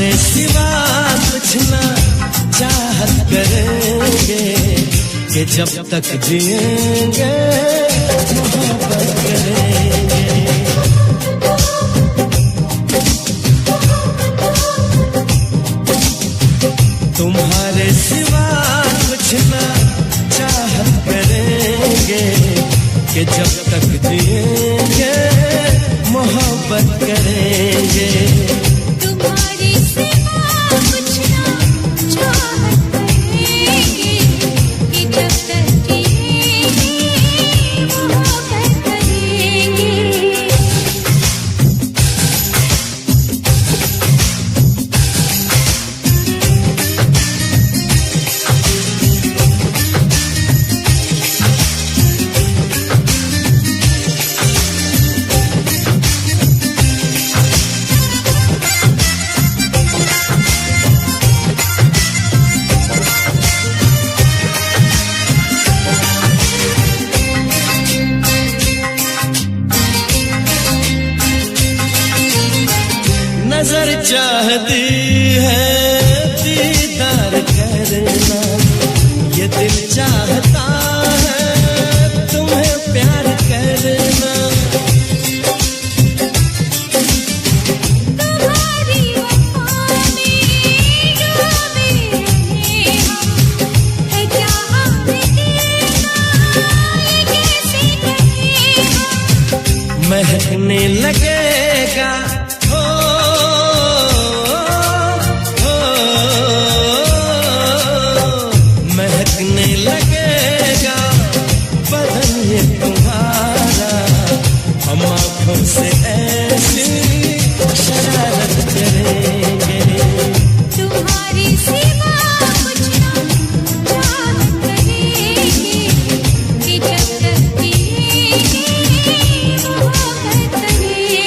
तुम्हारे सिवा कुछ ना चाहत करेंगे कि जब तक जिएंगे मोहब्बत करेंगे। तुम्हारे सिवा कुछ ना चाहत करेंगे कि जब तक जिएंगे मोहब्बत करेंगे। तुम्हारे सिवा कुछ ना चाहत करेंगे कि जब तक जिएंगे मोहब्बत करेंगे। नजर चाहती है दीदार करना, ये दिल चाहता है तुम्हें प्यार करना। तुम्हारी वफा में डूबे रहे हम, है क्या हमने देखा ये कैसे कहे हम। महकने लगेगा महकने लगेगा बदन ये तुम्हारा, हम आँखों से ऐसी शरारत करेंगे। तुम्हारी सिवा कुछ ना चाहत करेंगे कि जब तक जिएंगे मोहब्बत करेंगे।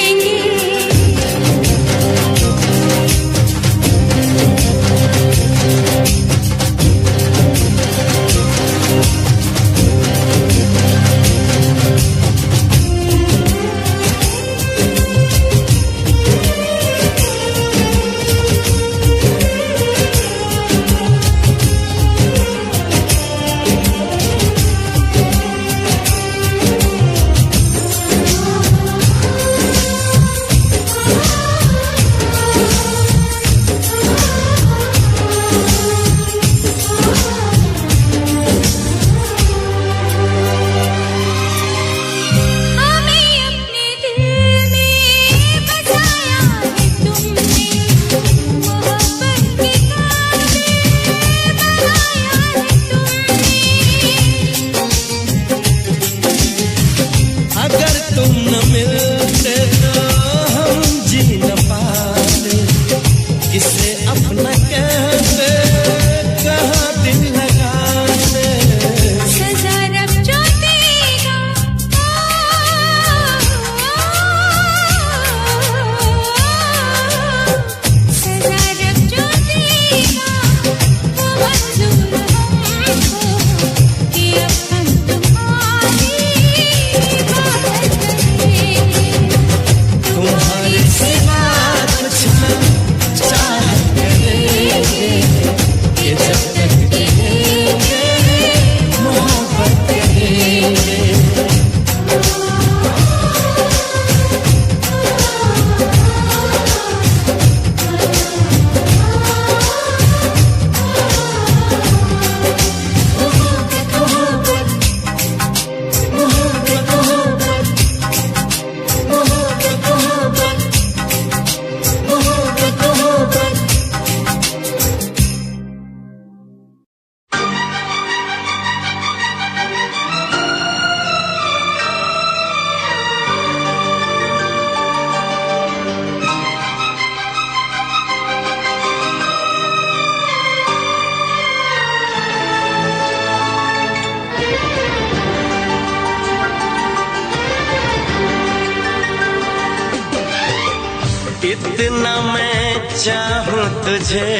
इतना मैं चाहूं तुझे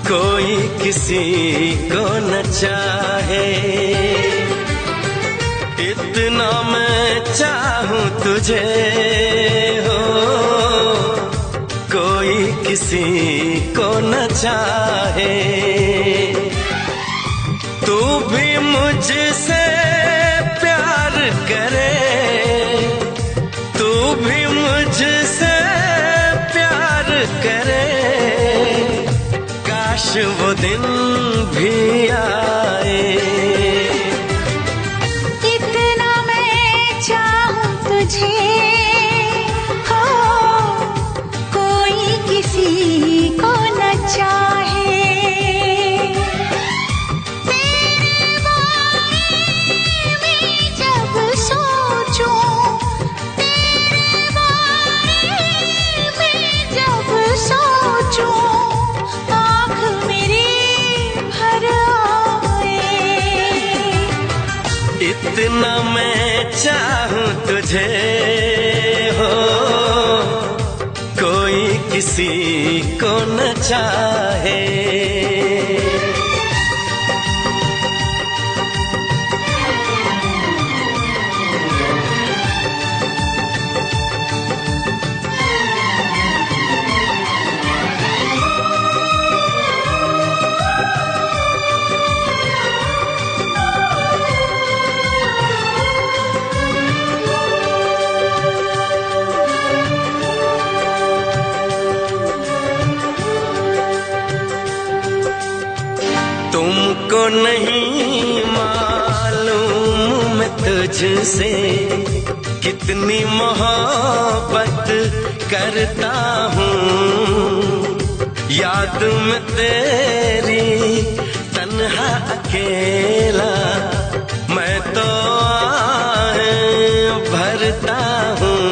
कोई किसी को न चाहे। इतना मैं चाहूं तुझे हो किसी को न चाहे। तू भी मुझसे प्यार करे, तू भी मुझसे प्यार करे, काश वो दिन भी आए। इतना मैं चाहूं तुझे, हो कोई किसी को न चाहे। तेरे बारे में जब सोचूं, तेरे बारे में जब सोचूं, आँख मेरी भर आए। इतना मैं चाहूं तुझे, हो कोई किसी को न चाहे। तुमको नहीं मालूम मैं तुझसे कितनी मोहब्बत करता हूँ। याद में तेरी तन्हा अकेला मैं तो आहें भरता हूँ।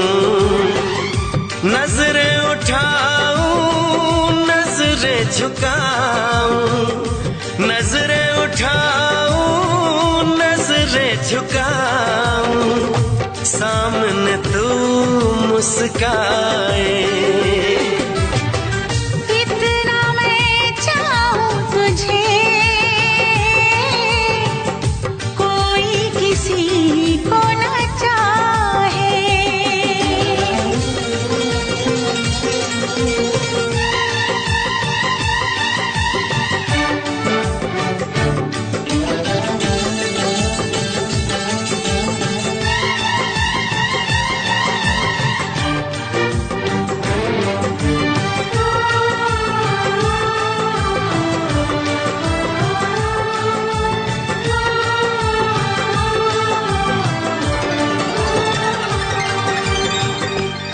नजरें उठाऊं नजरें झुकाऊं, नजरें उठाऊं नजरें झुकाऊं, सामने तू मुस्काए। इतना मैं चाहूं तुझे, कोई किसी को न चाहे।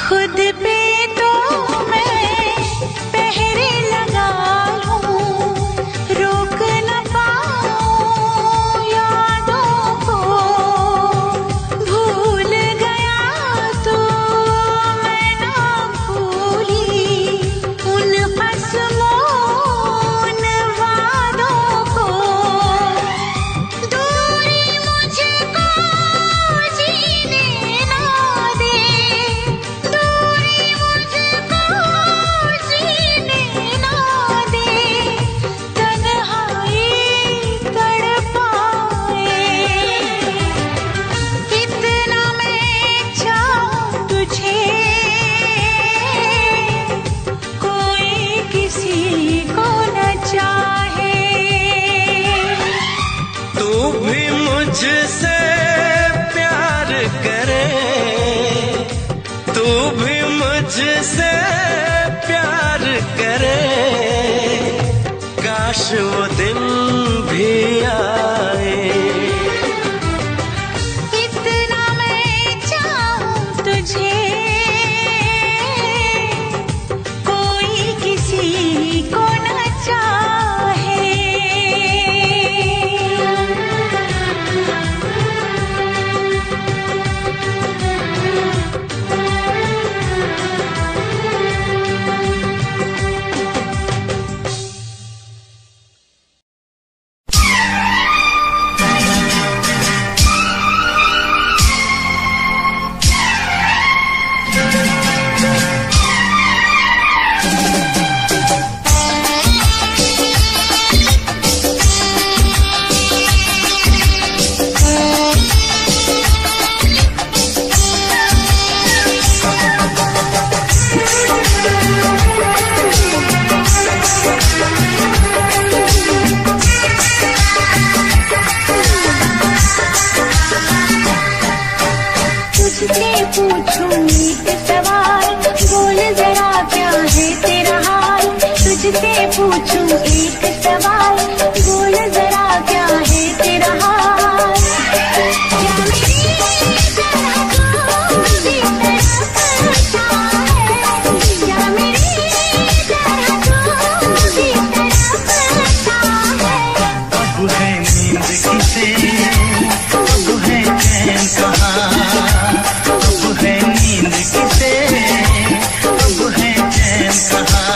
खुद पे तो मैं पहरे लगा लूं, रोक न पाऊं यादों को। भूल गया तो मैं ना भूली उन कसमों उन वादों को। दूरी मुझको जीने ना दे, दूरी मुझको जीने ना दे, तन्हाई तड़पाए। इतना मैं चाहूं तुझे, कोई किसी को न चाहे। तू भी मुझसे प्यार करे, तू भी मुझसे प्यार करे, काश वो दिन भी आए। इतना मैं चाहूं तुझे, कोई किसी को न चाहे। तुझसे पूछूं एक सवाल, बोल जरा क्या है तेरा हाल। क्या मेरी तरह तू भी तड़पता है, क्या मेरी तरह तू भी तड़पता है। अब है नींद किसे, अब है चैन कहाँ, अब है नींद किसे, अब है चैन कहाँ।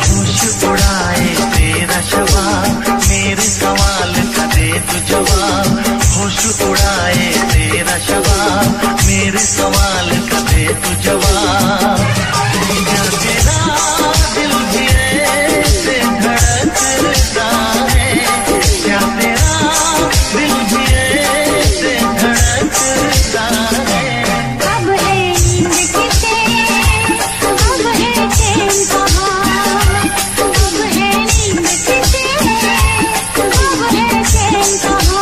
होश उड़ाए तेरा शवाब, मेरे सवाल का दे तू जवाब। होश उड़ाए तेरा शवाब, मेरे सवाल का दे तू जवाब। क्या तेरा दिल भी ऐसे धड़कता है, क्या तेरा दिल भी ऐसे धड़कता है। अब है नींद किसे, अब है चैन कहाँ, अब है नींद किसे, अब है चैन कहाँ।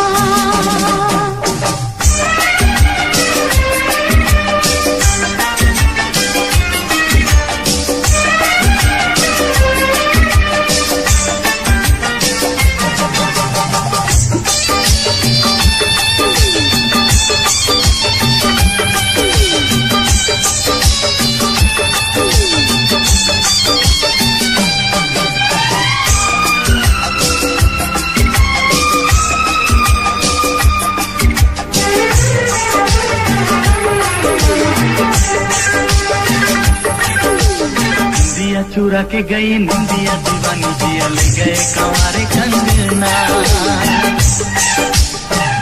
निंदिया चुरा के गई निंदिया दीवानी जिया ले गए कंवारे कंगना।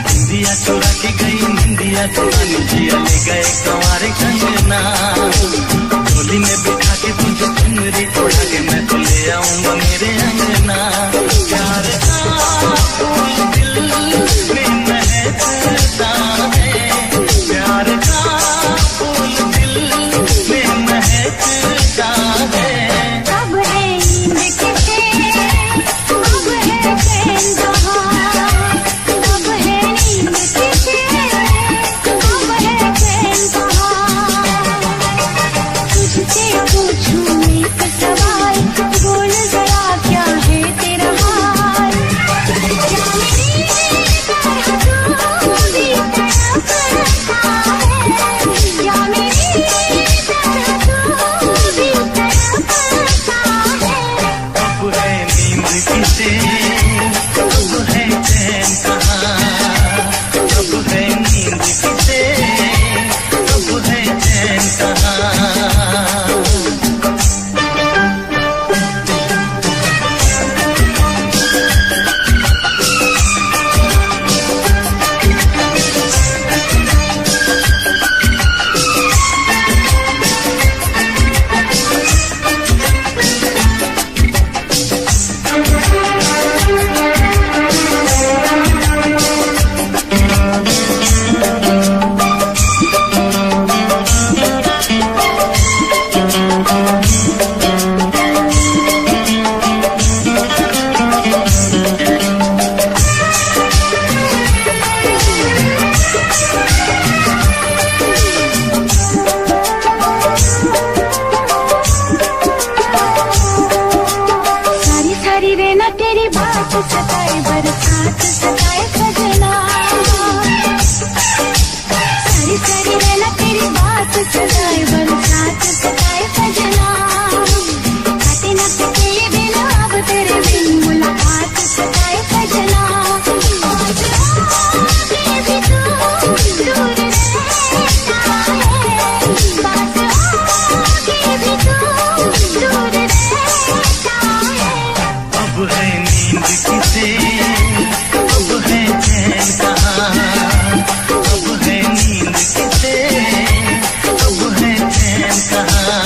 निंदिया चुरा के गई निंदिया दीवानी जिया ले गए कंवारे कंगना। डोली में बिठा के तुझे चुनरी उड़ा के मैं तो ले आऊंगा मेरे अंगना। प्यार का फूल दिल में महकता है, प्यार का फूल दिल में महकता है। अब है नींद किसे, अब है चैन कहाँ, अब है नींद किसे, अब है चैन कहाँ। तुझसे पूछूं एक सवाल, बोल जरा क्या है तेरा हाल। क्या मेरी तरह तू भी तड़पता है, क्या मेरी तरह तू भी तड़पता है। अब है नींद किसे, अब है चैन कहाँ, अब है नींद किसे, अब है चैन कहाँ। सारी सारी रहना तेरी बात सताए, बरसात सताए सजना। सारी सारी रहना तेरी बात सताए, बरसात सताए सजना। काटे न सके ये दिन अब तेरे बिन, मुलाकात सताए सजना। आज आगे भी तू दूर रहता है, पास आगे भी तू दूर रहता है। अब है नींद किसे, अब है चैन कहाँ, अब है नींद किसे, अब है चैन कहाँ।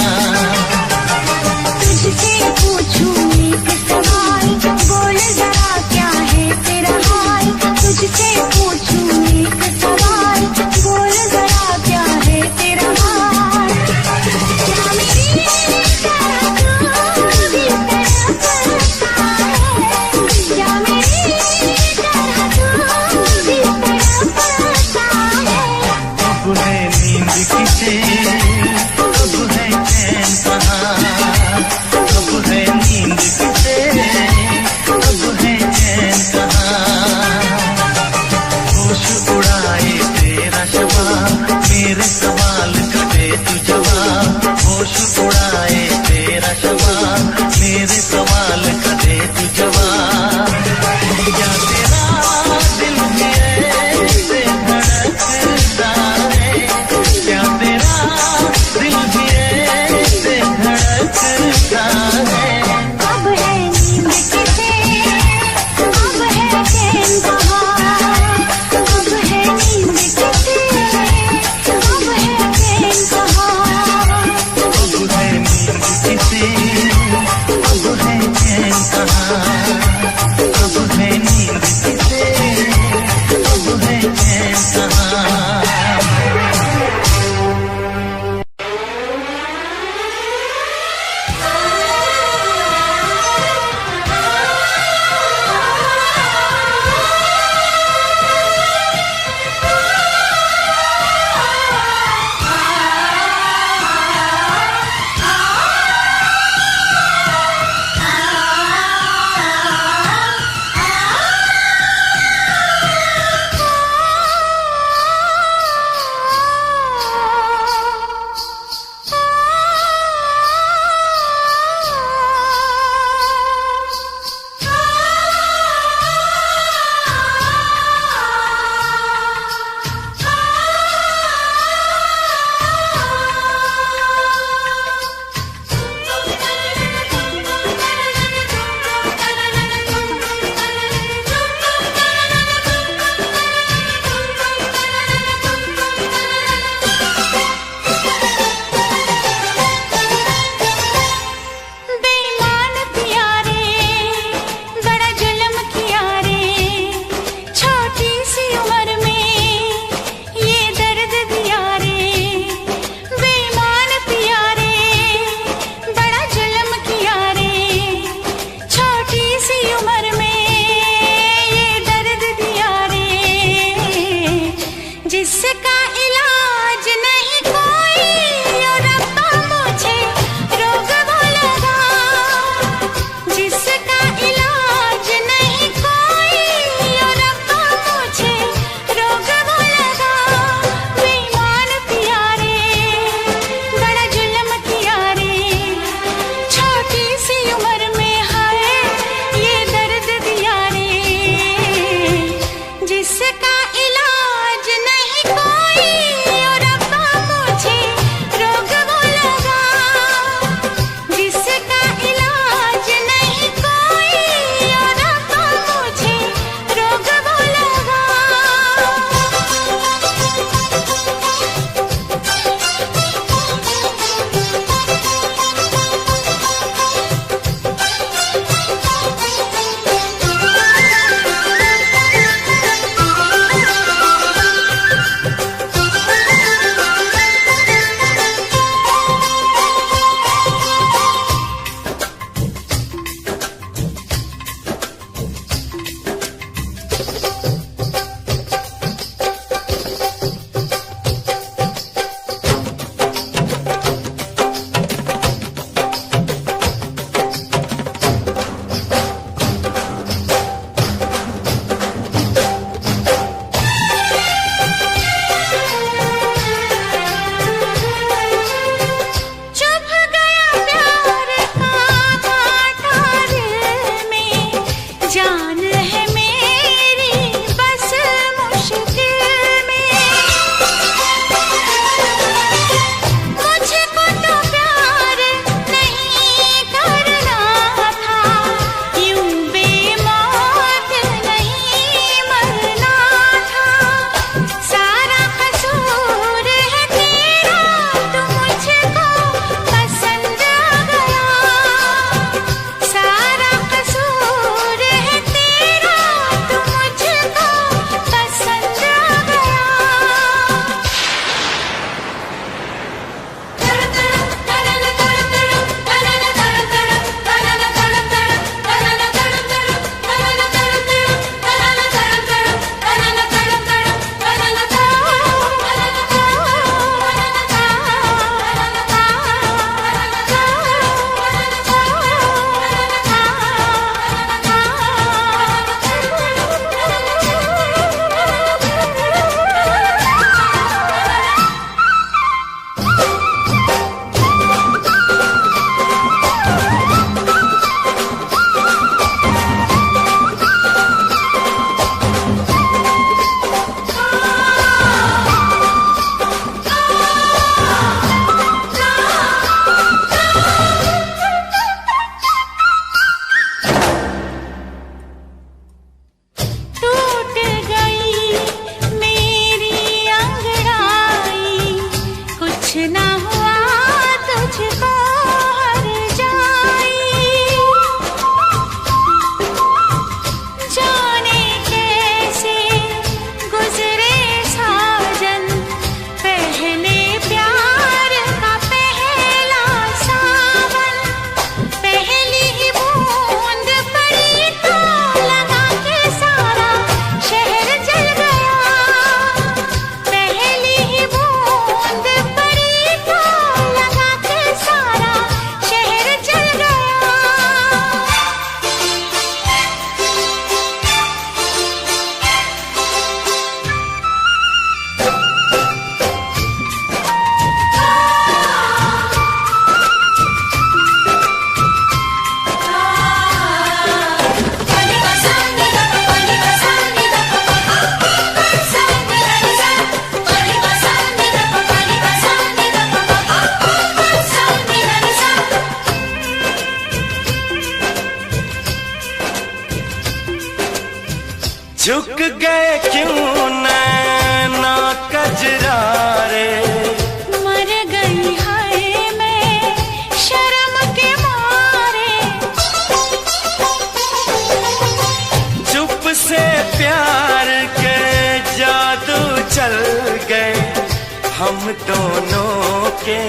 हम दोनों के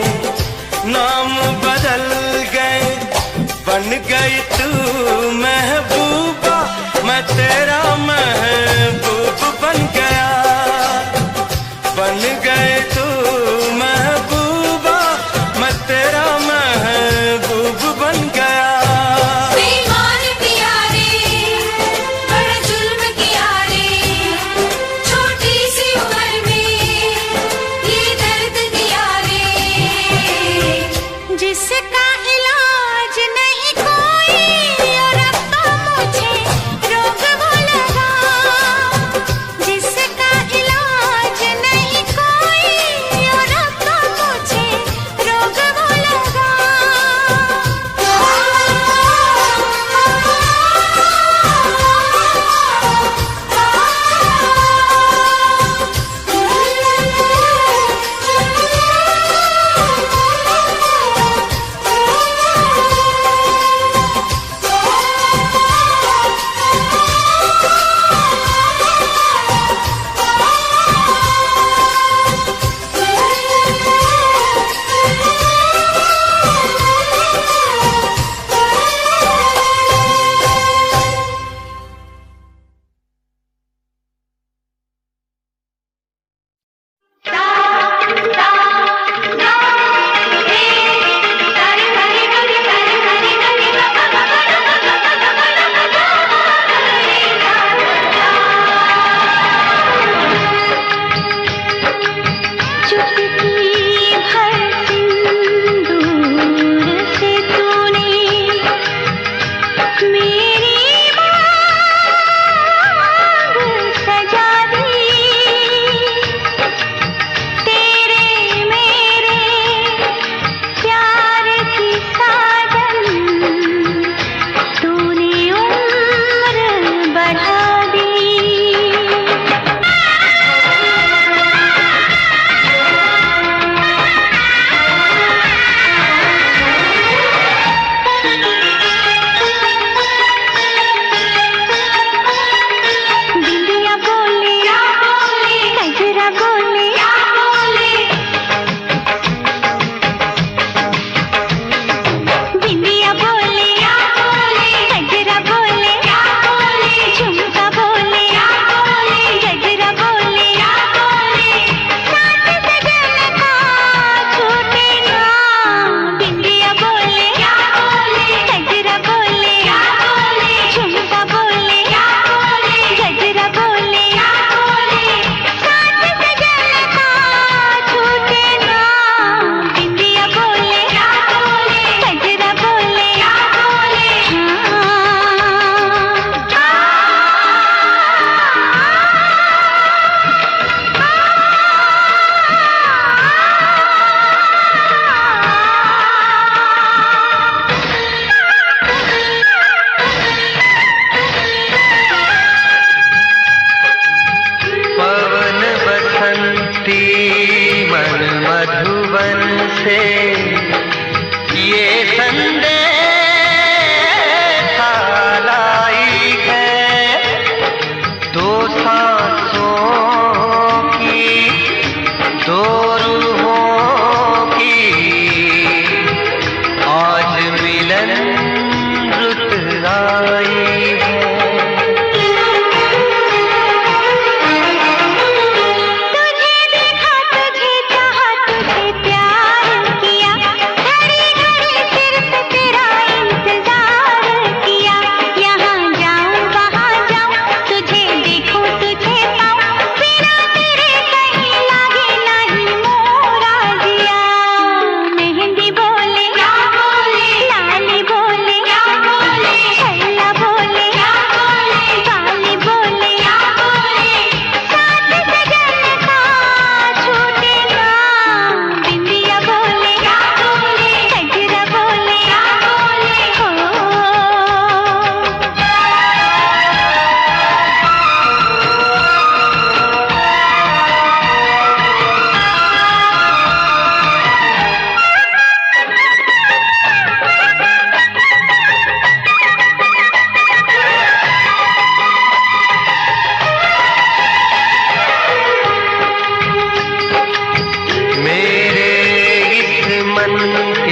नाम बदल गए, बन गई तू महबूबा, मैं तेरा महबूब बन गया। बन गए तू महबूबा, मैं तेरा महबूब बन गया। बेईमान पिया रे, बड़ा जुल्म किया रे, छोटी सी उम्र में ये दर्द दिया रे। जिसका इलाज नहीं कोई और अब तो मुझे रोग वो लगा। जिसका इलाज नहीं कोई और अब तो मुझे रोग वो लगा।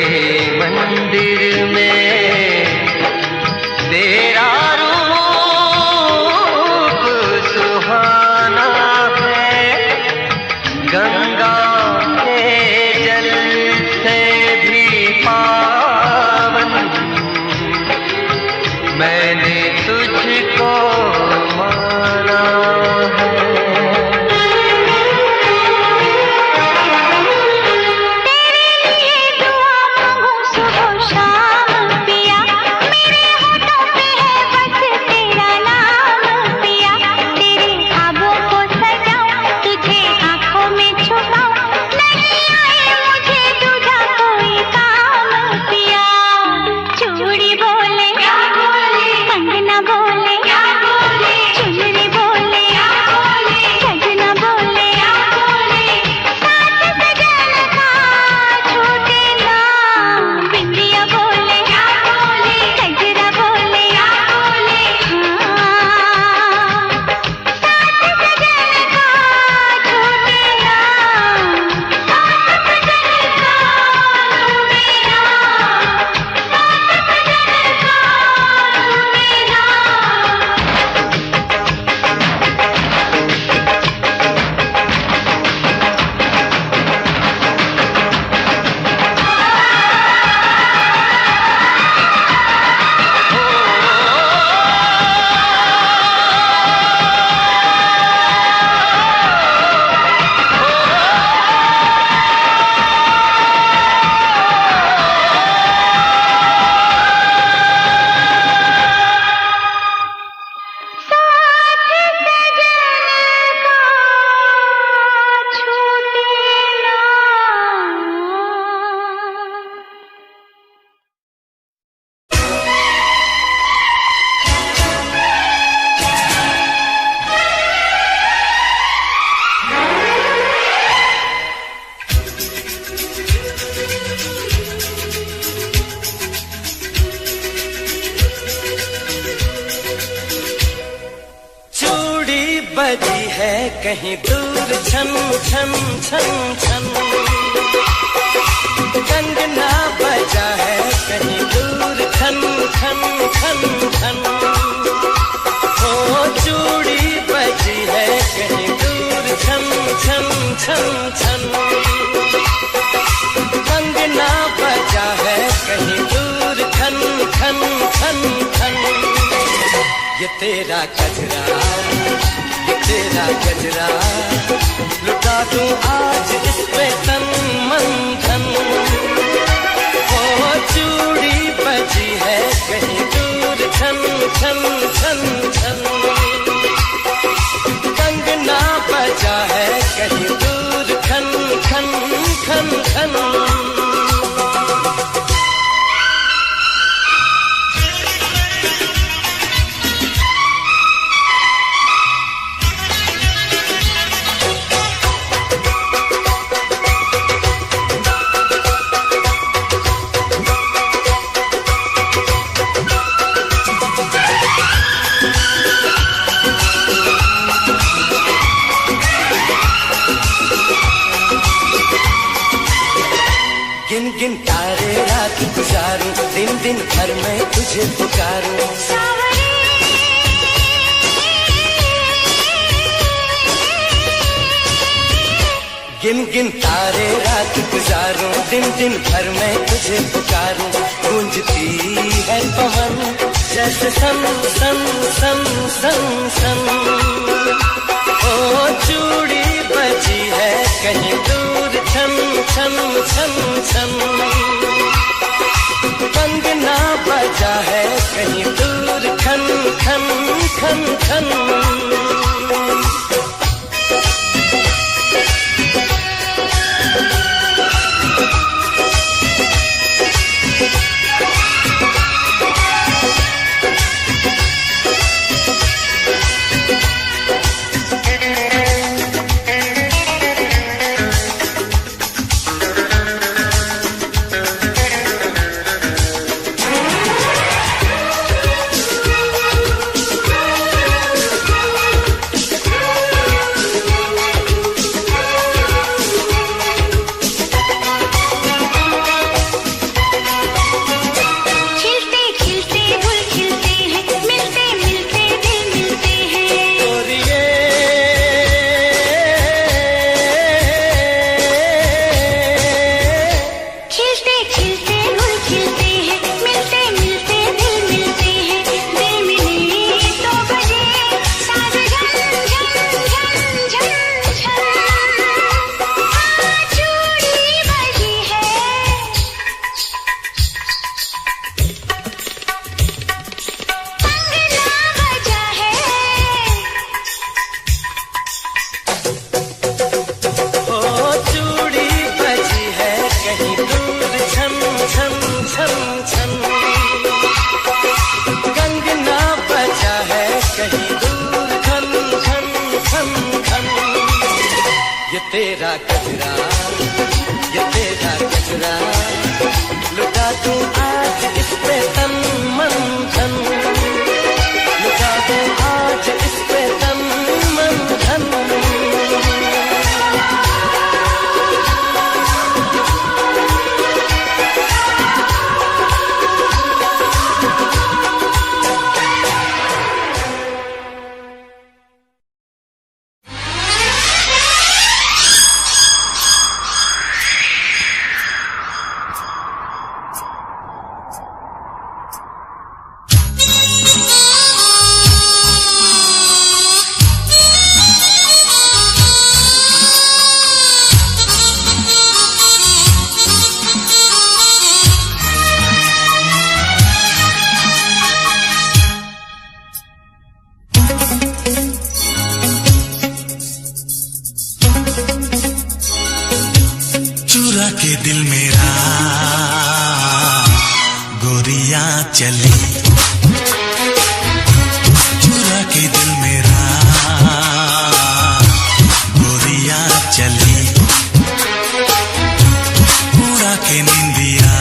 मंदिर में तेरा रूप सुहाना है, गंगा के जल से भी पावन मैंने तुझको माना है। बजी है कहीं दूर छन छन छन छन, कंगना बजा है कहीं दूर खन खन खन खन, हो चूड़ी बजी है कहीं दूर छन छन छन छन, कंगना बजा है कहीं दूर खन खन खन खन। ये तेरा गजरा, ये तेरा गजरा, लुटा दूं आज इस पे तन मन धन, ओ चूड़ी बजी है कहीं दूर छन छन छन छन, कंगना बजा है कहीं दूर खन खन खन खन। गिन गिन तारे रात गुजारूं, दिन दिन भर मैं तुझे पुकारूं, गिन गिन तारे रात गुजारूं, दिन दिन भर मैं तुझे पुकारूं, गूंजती है पवन जैसे सन सन सन सन सन, ओ चूड़ी बजी है कहीं दूर छन छन छन छन, कंगना बजा है कहीं दूर खन खन खन खन। खिलते गुल खिलते हैं, मिलते मिलते दिल मिलते हैं, दिल मिले तो बजे साज झन झन झन झन झन। हाँ चूड़ी बजी है, कंगना बजा है, ओ चूड़ी बजी है कहीं दूर छन छन छन छन, कंगना बजा है कहीं दूर खन खन खन खन। ये तेरा गजरा, ये तेरा गजरा, लुटा दूं आज इस पे तन मन धन, लुटा दूं आज इस पे तन मन धन। चुरा के दिल मेरा गोरियां चली, चुरा के दिल मेरा गोरियां चली, उड़ा के निंदिया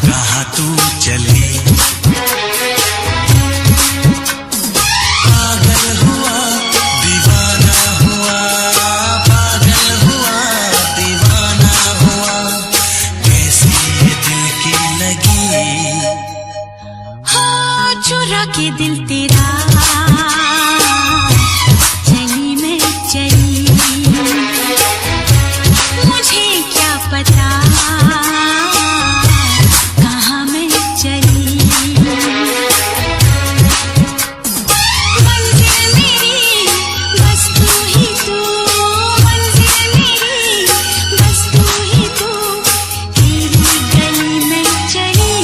कहाँ तू चली। पागल हुआ दीवाना हुआ, पागल हुआ दीवाना हुआ, कैसी ये दिल की लगी। हो चुरा के दिल तेरा चली मैं चली, मुझे क्या पता कहाँ मैं चली। मंजिल मेरी बस तू ही तू, मंजिल मेरी बस तू ही तू, तेरी गली में चली।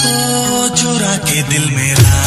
ओ चुरा के दिल मेरा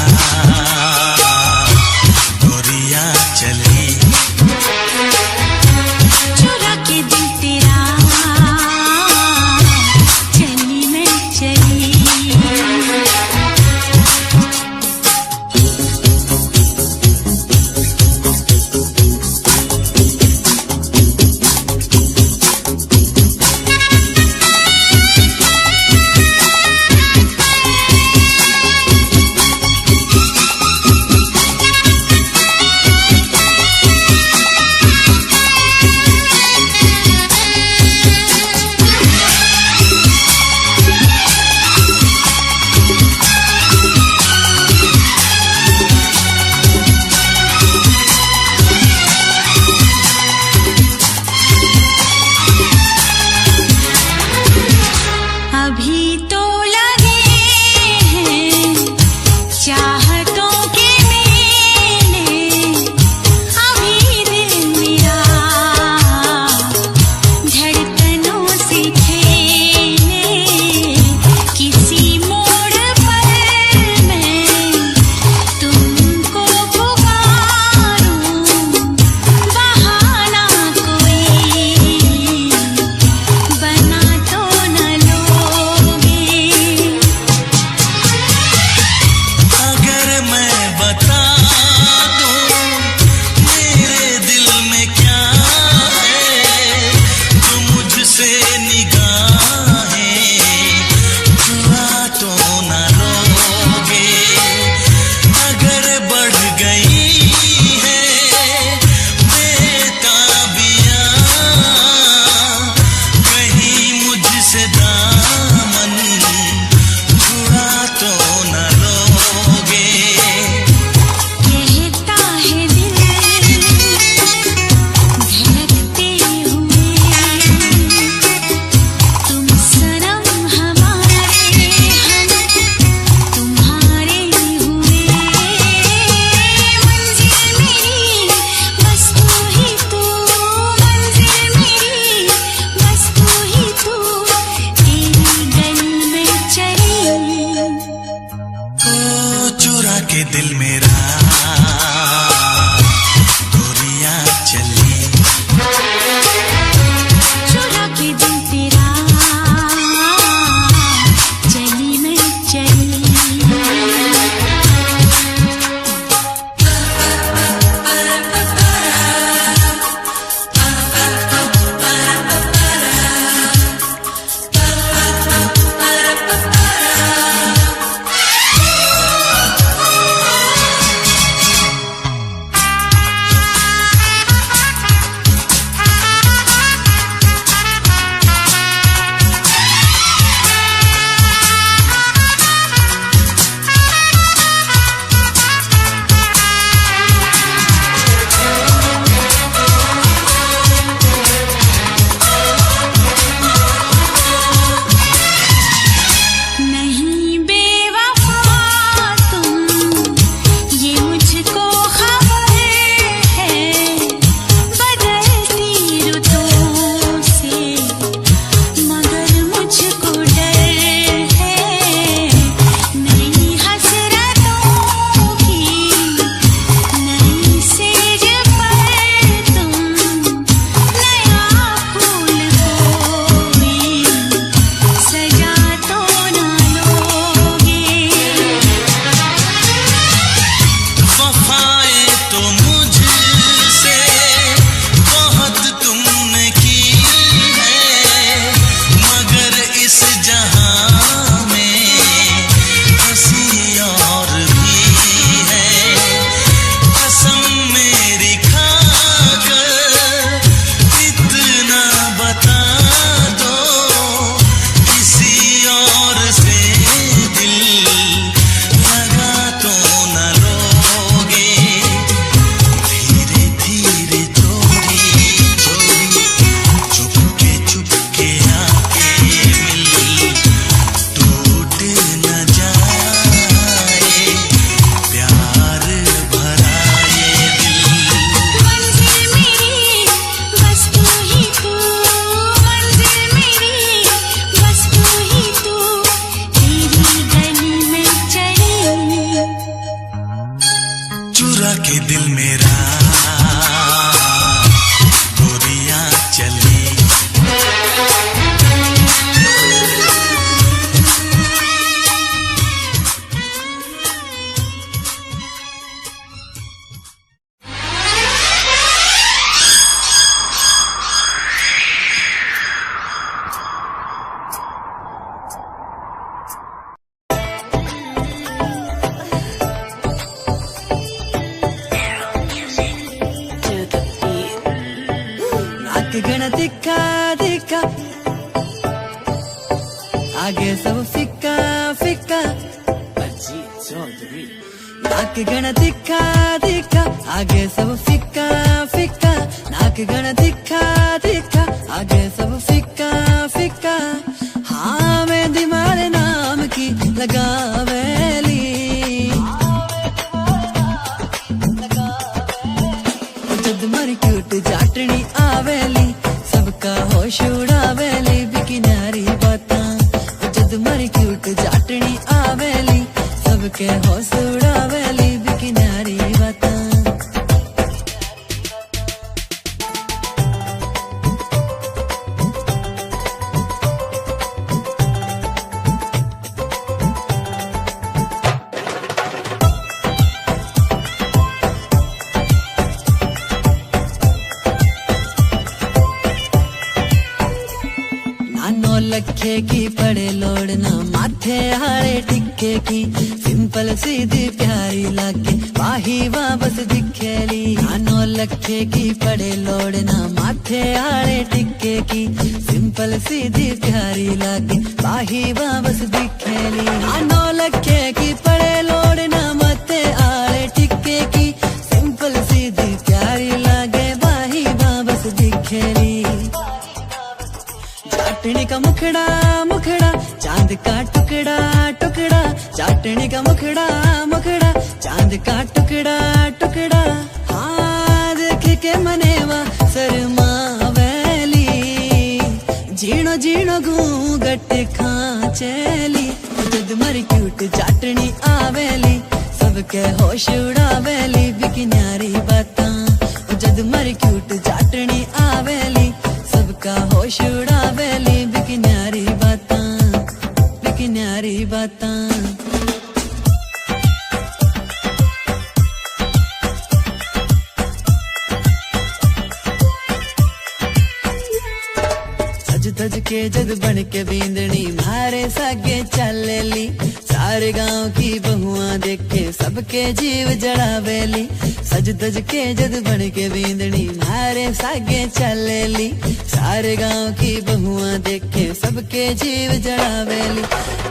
आगे सब फिक्का फिक्का नाक गण दिखा दिखा आगे सब फिक्का फिक्का नाक गण दिखा दिखा आगे सब फिक्का फिक्का हाँ मैं दिमारे नाम की लगावेली जद मर क्यूट जाटनी आवेली सबका होश उड़ावेली बिकिनारी बातां जद मर क्यूट जाटनी आवेली सबके होश उड़ावेली बिकिनारी बातां नानो लखे की पड़े लोड़ना माथे हारे टिक्के की सिंपल सीधी प्यारी लागे वाही वापस दिखेली नानो लखे की पड़े लोड़ना माथे हारे टिक्के की सिंपल सीधी प्यारी लागे वाही वापस दिखेली नानो लखे की पड़े लोड़ना माथे हारे टिक्के की सिंपल सीधी प्यारी लागे वाही वापस दिखेली चाटनी का मुखड़ा मुखड़ा चांद का टुकड़ा टुकड़ा चाटनी का मुखड़ा मुखड़ा चांद का टुकड़ा टुकड़ा हाँ देख के मनेवा शर्मा वैली जीणो जीणो घूंघट खांचेली जद मर क्यूट चाटनी आवेली सबके होश उड़ावेली बिकिनारी बातां जद मर क्यूट चाटनी आवेली सबका होश उड़ावेली बिकिनारी बातां सज धज के जद बन के बींदनी मारे सागे चलेली सारे गांव की बहुआं देखे सबके जीव जड़ावेली सज धज के जद बन के बींदनी मारे सागे चलेली सारे गांव की बहुआं देखे सबके जीव जड़ावेली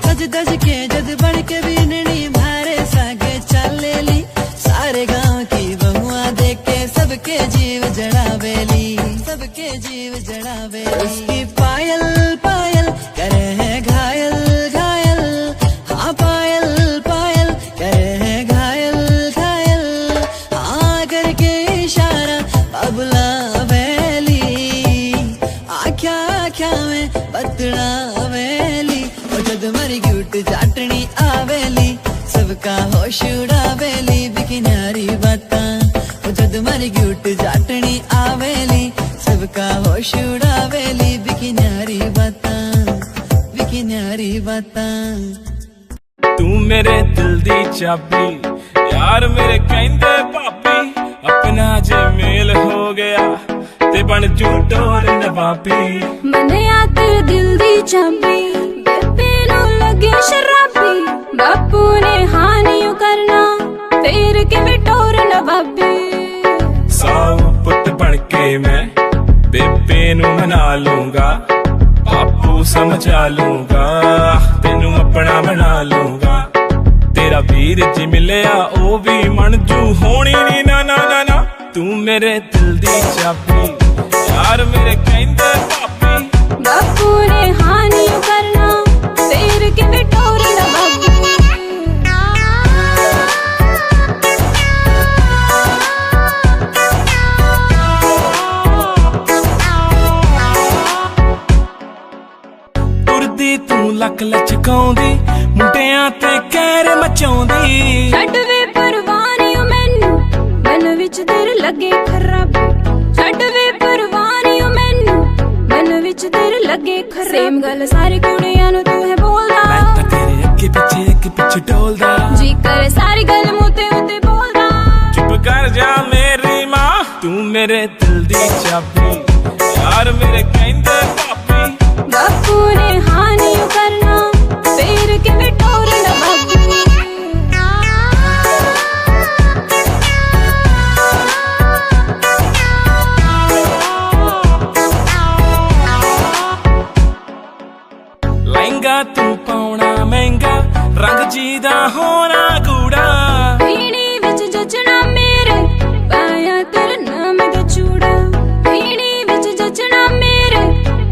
सज धज के जद बन के बींदनी मारे सागे चलेली सारे गांव की बहुआं देखे सबके जीव जड़ावेली सबके जीव जड़ावेली उसकी पायल पायल करे है घायल घायल हाँ पायल पायल करे है घायल घायल हाँ करके इशारा बबला वेली आख्या आख्या में बतड़ा वेली जद मरी क्यूट चाटनी आवेली सबका होश उड़ावेली बिकिनारी बातां जद मरी क्यूट चाटनी आवेली सबका होश उड़ावेली बिकिनारी बातां तू मेरे दिल दी चाबी यार मेरे कहंदे भाभी अपना जे मेल हो गया ते बन जू डोर नवाबी मनिया तेरे दिल दी चाबी बेबे नू लगे शराबी बापू ने हानि करना फेर के विटोर नवाबी साऊ पुत बन के मैं बेबे नू मना लूंगा बापू समझा लूंगा तेनू अपना बना लूंगा तेरा वीर जी मिलिया ओ भी मन जू होनी नी ना ना ना ना तू मेरे दिल दी चाबी यार मेरे कहंदे भाभी बापू ने हानि करना फेर के विटोर नवाबी तू लक लचकाउंदी मुंडियां ते कहर मचाउंदी छड्ड वे परवानी मैनू मन विच तेरे लगे खराबी छड्ड वे परवानी मैनू मन विच तेरे लगे खराबी सेम गल सारी कुड़ियां नू तू है बोलदा मैं तां तेरे अगे पिछे डोलदा जी करे सारी गल मुते उते बोलदा चुप कर जा मेरी मां तू मेरे दिल दी चाबी यार मेरे कहंदे भाभी बापू ने हानि करना फेर के विटोर नवाबी लहंगा तू पाउना महंगा रंग जी दा होना कूड़ा पीनी विच जचना मेरे पाया तेरे नाम दा चूड़ा पीनी विच जचना मेरे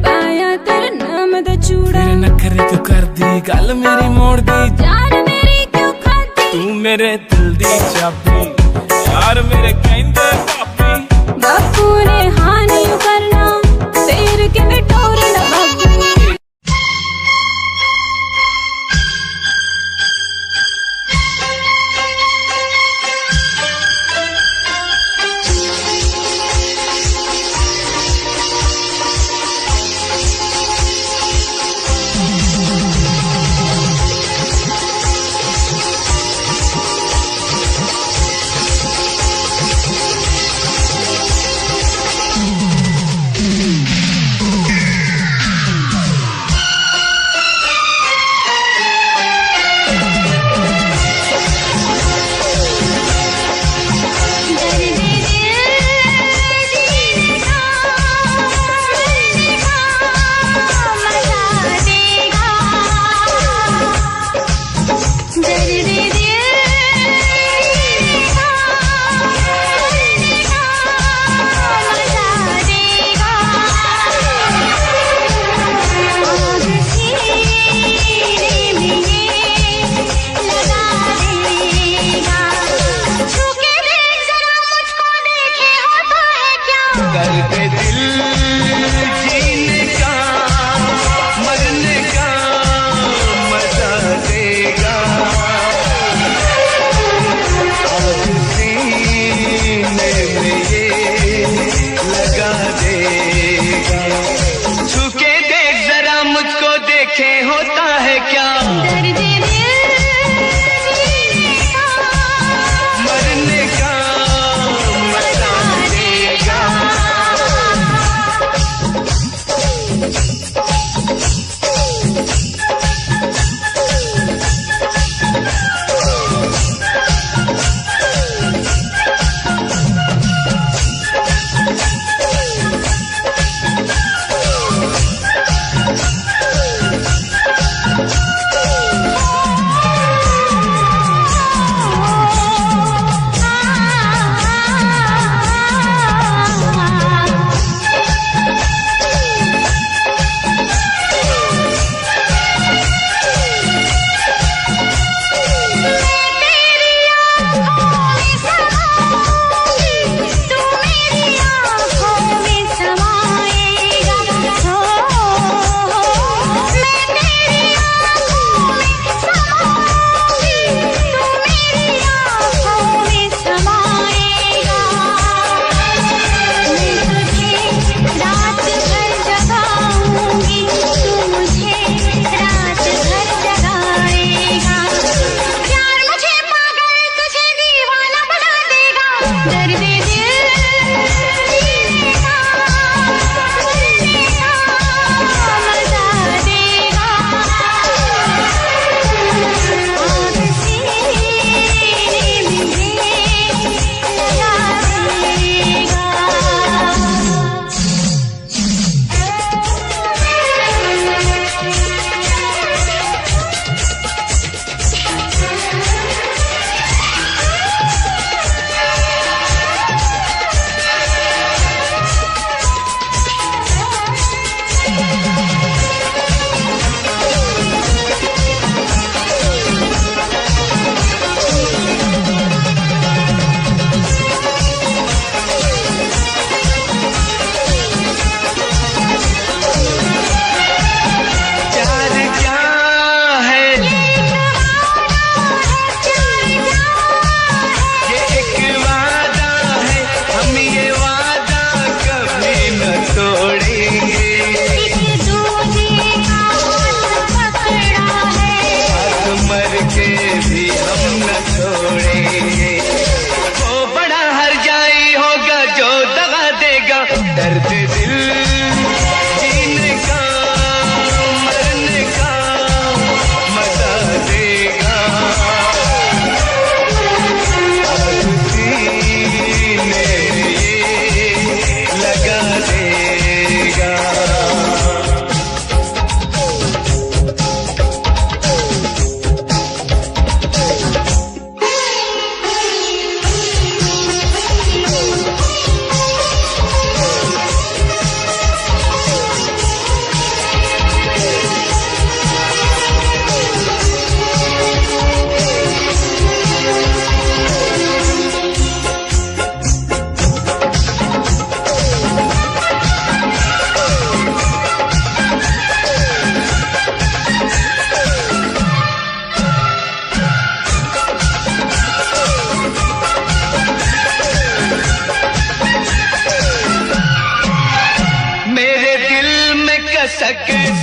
पाया तेरे नाम दा चूड़ा तेरे नखरे क्यों कर दी गल मेरी मोड़ दी जान मेरी क्यों खाती तू मेरे दिल दी चाबी यार मेरे कहंदे पापी बापू ने हाँ नहीं करना फिर किवें टोरना बाबू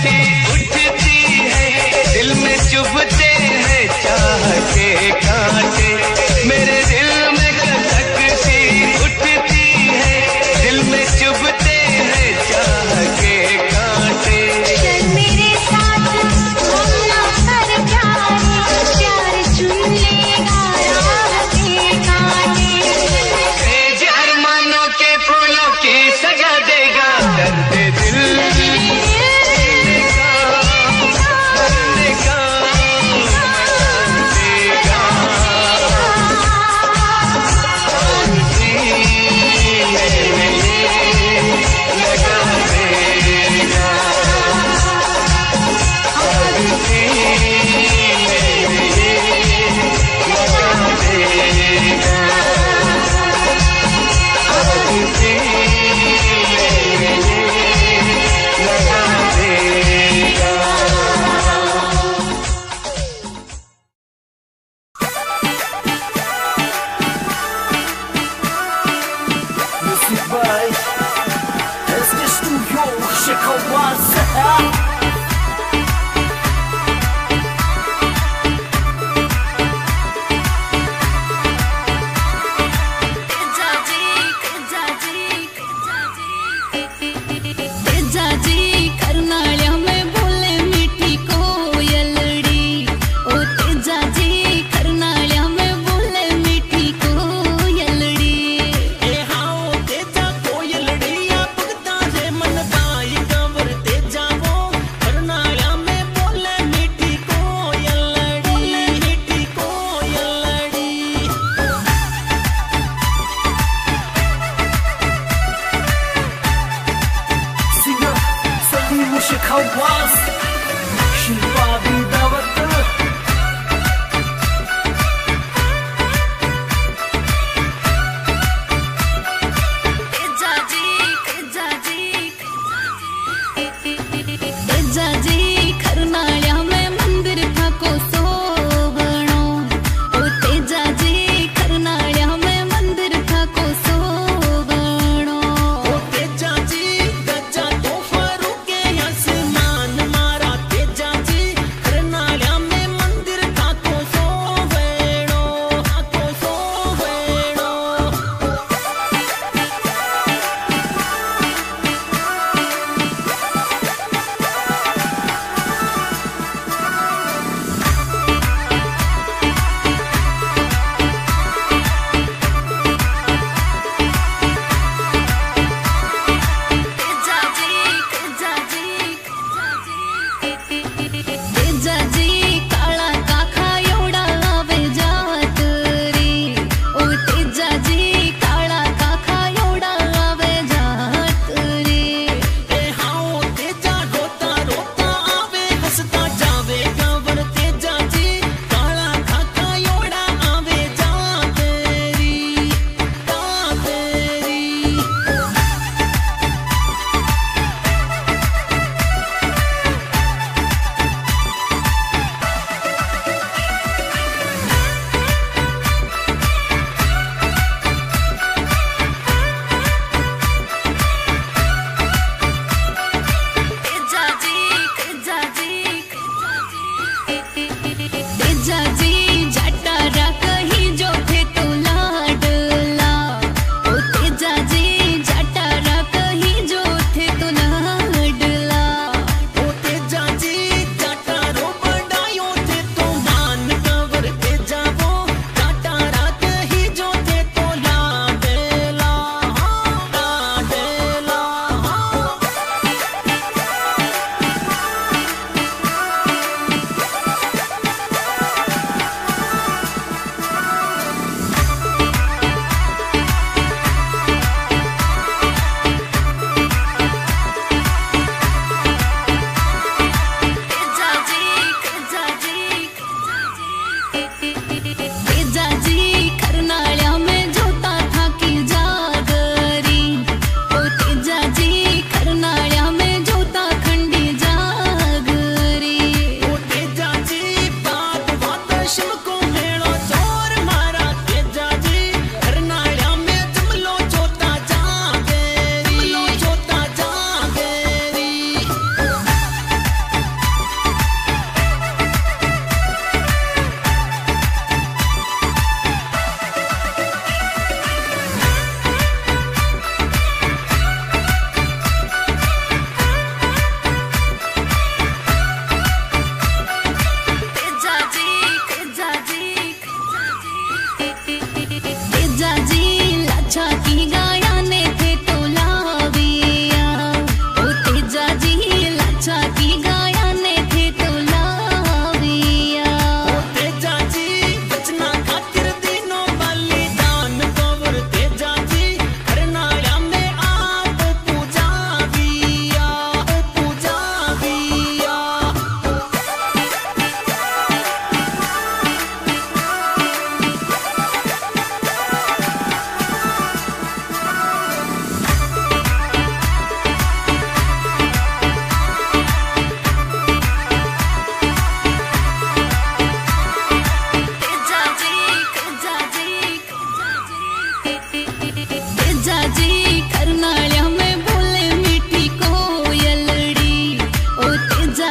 सी उठती है, दिल में चुभते हैं चाह के कांटे, मेरे दिल में कसक सी उठती है, दिल में चुभते हैं चाह के कांटे। चल मेरे साथ घूमना कर प्यारे, प्यार चुन लेगा राह के कांटे। तेज अरमानों के फूलों की सजा देगा दर्द दिल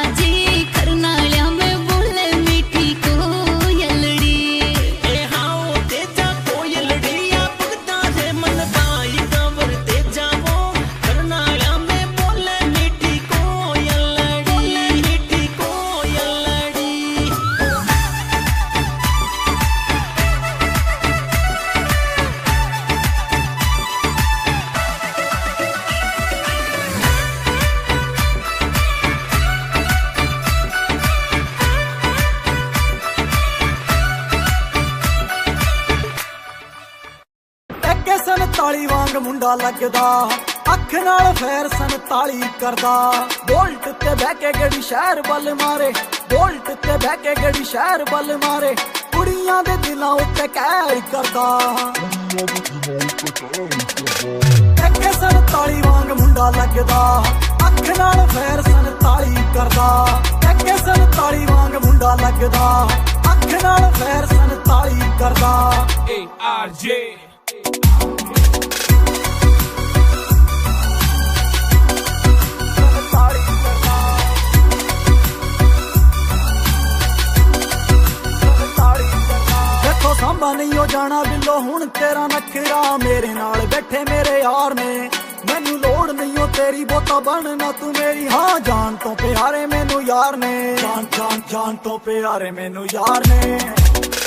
बाजी करनालिया में बोले मीठी कोयलड़ी ए हाओ तेजा कोयलड़िया भगता जे मन दाई कंवर तेजा वो करनालिया में बोले मीठी कोयलड़ी मीठी कोयलड़ी ਅੱਗੇ 47 ਵਾਂਗ ਮੁੰਡਾ ਲੱਗਦਾ ਅੱਖ ਨਾਲ ਫੇਰ 47 ਕਰਦਾ ਬੋਲਟ ਤੇ ਬਹਿ ਕੇ ਗੜੀ ਸ਼ਹਿਰ ਵੱਲ ਮਾਰੇ ਬੋਲਟ ਤੇ ਬਹਿ ਕੇ ਗੜੀ ਸ਼ਹਿਰ ਵੱਲ ਮਾਰੇ ਕੁੜੀਆਂ ਦੇ ਦਿਲਾਂ ਉੱਤੇ ਕਹਿਰ ਕਰਦਾ ਅੱਗੇ 47 ਵਾਂਗ ਮੁੰਡਾ ਲੱਗਦਾ ਅੱਖ ਨਾਲ ਫੇਰ 47 ਕਰਦਾ ਅੱਗੇ 47 ਵਾਂਗ ਮੁੰਡਾ ਲੱਗਦਾ ਅੱਖ ਨਾਲ ਫੇਰ 47 ਕਰਦਾ ARJ ਦੇਖੋ ਸਾਂਭਾ ਨਹੀਂ ਹੋ ਜਾਣਾ ਬਿੱਲੋ ਹੁਣ ਤੇਰਾ ਨਖਰਾ ਮੇਰੇ ਨਾਲ ਬੈਠੇ ਮੇਰੇ ਯਾਰ ਨੇ ਮੈਨੂੰ ਲੋੜ ਨਹੀਂ ਓ ਤੇਰੀ ਬੋਤਾ ਬਣਨਾ ਤੂੰ ਮੇਰੀ ਹਾਂ ਜਾਨ ਤੋਂ ਪਿਆਰੇ ਮੈਨੂੰ ਯਾਰ ਨੇ ਜਾਨ ਤੋਂ ਪਿਆਰੇ ਮੈਨੂੰ ਯਾਰ ਨੇ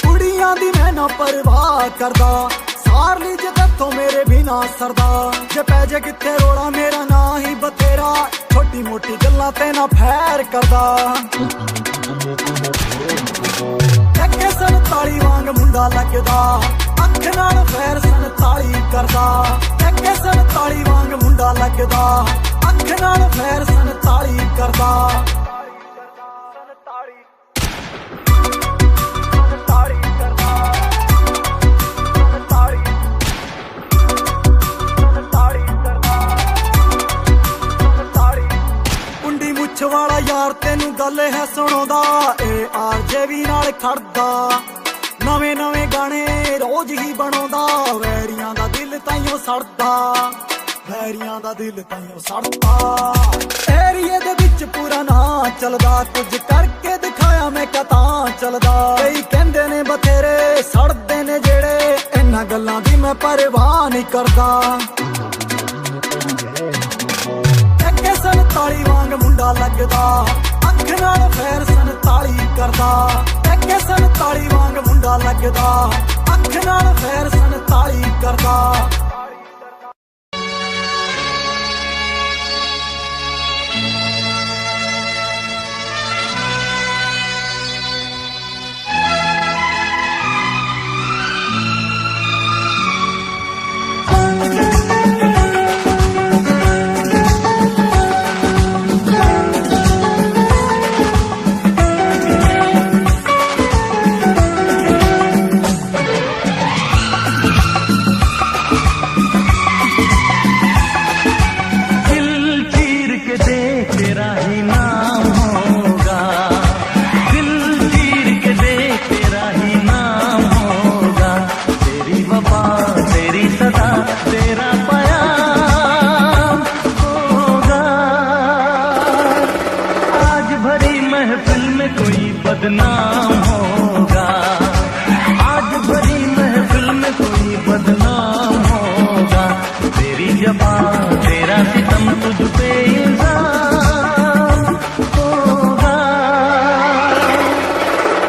ਕੁੜੀਆਂ ਦੀ ਮੈਂ ਨਾ ਪਰਵਾਹ ਕਰਦਾ ਸਾਰ ਲਈ ਜੇ ਤੇਥੋਂ ਮੇਰੇ ਬਿਨਾ ਸਰਦਾ ਜੇ ਪੈ ਜੇ ਕਿੱਥੇ ਰੋੜਾ ਮੇਰਾ ਨਾ ਹੀ ਬਥੇਰਾ ਛੋਟੀ ਮੋਟੀ ਗੱਲਾਂ ਤੇ ਨਾ ਫੈਰ ਕਰਦਾ ਅੱਗੇ 47 ਵਾਂਗ ਮੁੰਡਾ ਲੱਗਦਾ ਅੱਖ ਨਾਲ ਫੇਰ 47 ਕਰਦਾ ਅੱਗੇ 47 ਵਾਂਗ ਮੁੰਡਾ ਲੱਗਦਾ ਅੱਖ ਨਾਲ ਫੇਰ 47 ਕਰਦਾ ਕੁੰਡੀ ਮੁੱਛ ਵਾਲਾ ਯਾਰ ਤੈਨੂੰ ਗੱਲ ਹੈ ਸੁਣਾਉਂਦਾ ARJ ਵੀ ਨਾਲ ਖੜਦਾ ਨਵੇਂ ਨਵੇਂ ਗਾਣੇ ਰੋਜ਼ ਹੀ ਬਣਾਉਂਦਾ ਵੈਰੀਆਂ ਦਾ ਦਿਲ ਤਾਈਓ ਸੜਦਾ ਵੈਰੀਆਂ ਦਾ ਦਿਲ ਤਾਈਓ ਸੜਦਾ ਏਰੀਏ ਦੇ ਵਿੱਚ ਪੂਰਾ ਨਾਂ ਚੱਲਦਾ ਕੁਝ ਕਰਕੇ ਦਿਖਾਇਆ ਮੈਂ ਕਹਾਂ ਚੱਲਦਾ ਕਈ ਕਹਿੰਦੇ ਨੇ ਬਥੇਰੇ ਸੜਦੇ ਨੇ ਜਿਹੜੇ ਇਹਨਾਂ ਗੱਲਾਂ ਦੀ ਮੈਂ ਪਰਵਾਹ ਨਹੀਂ ਕਰਦਾ ਅੱਗੇ 47 ਵਾਂਗ ਮੁੰਡਾ ਲੱਗਦਾ ਅੱਖ ਨਾਲ ਫੇਰ 47 ਕਰਦਾ ਅੱਗੇ 47 ਵਾਂਗ ਮੁੰਡਾ ਲੱਗਦਾ ਅੱਖ ਨਾਲ ਫੇਰ 47 ਕਰਦਾ बदनाम होगा आज भरी महफिल में कोई बदनाम होगा तेरी जफा तेरा सितम तुझ पे इल्जाम होगा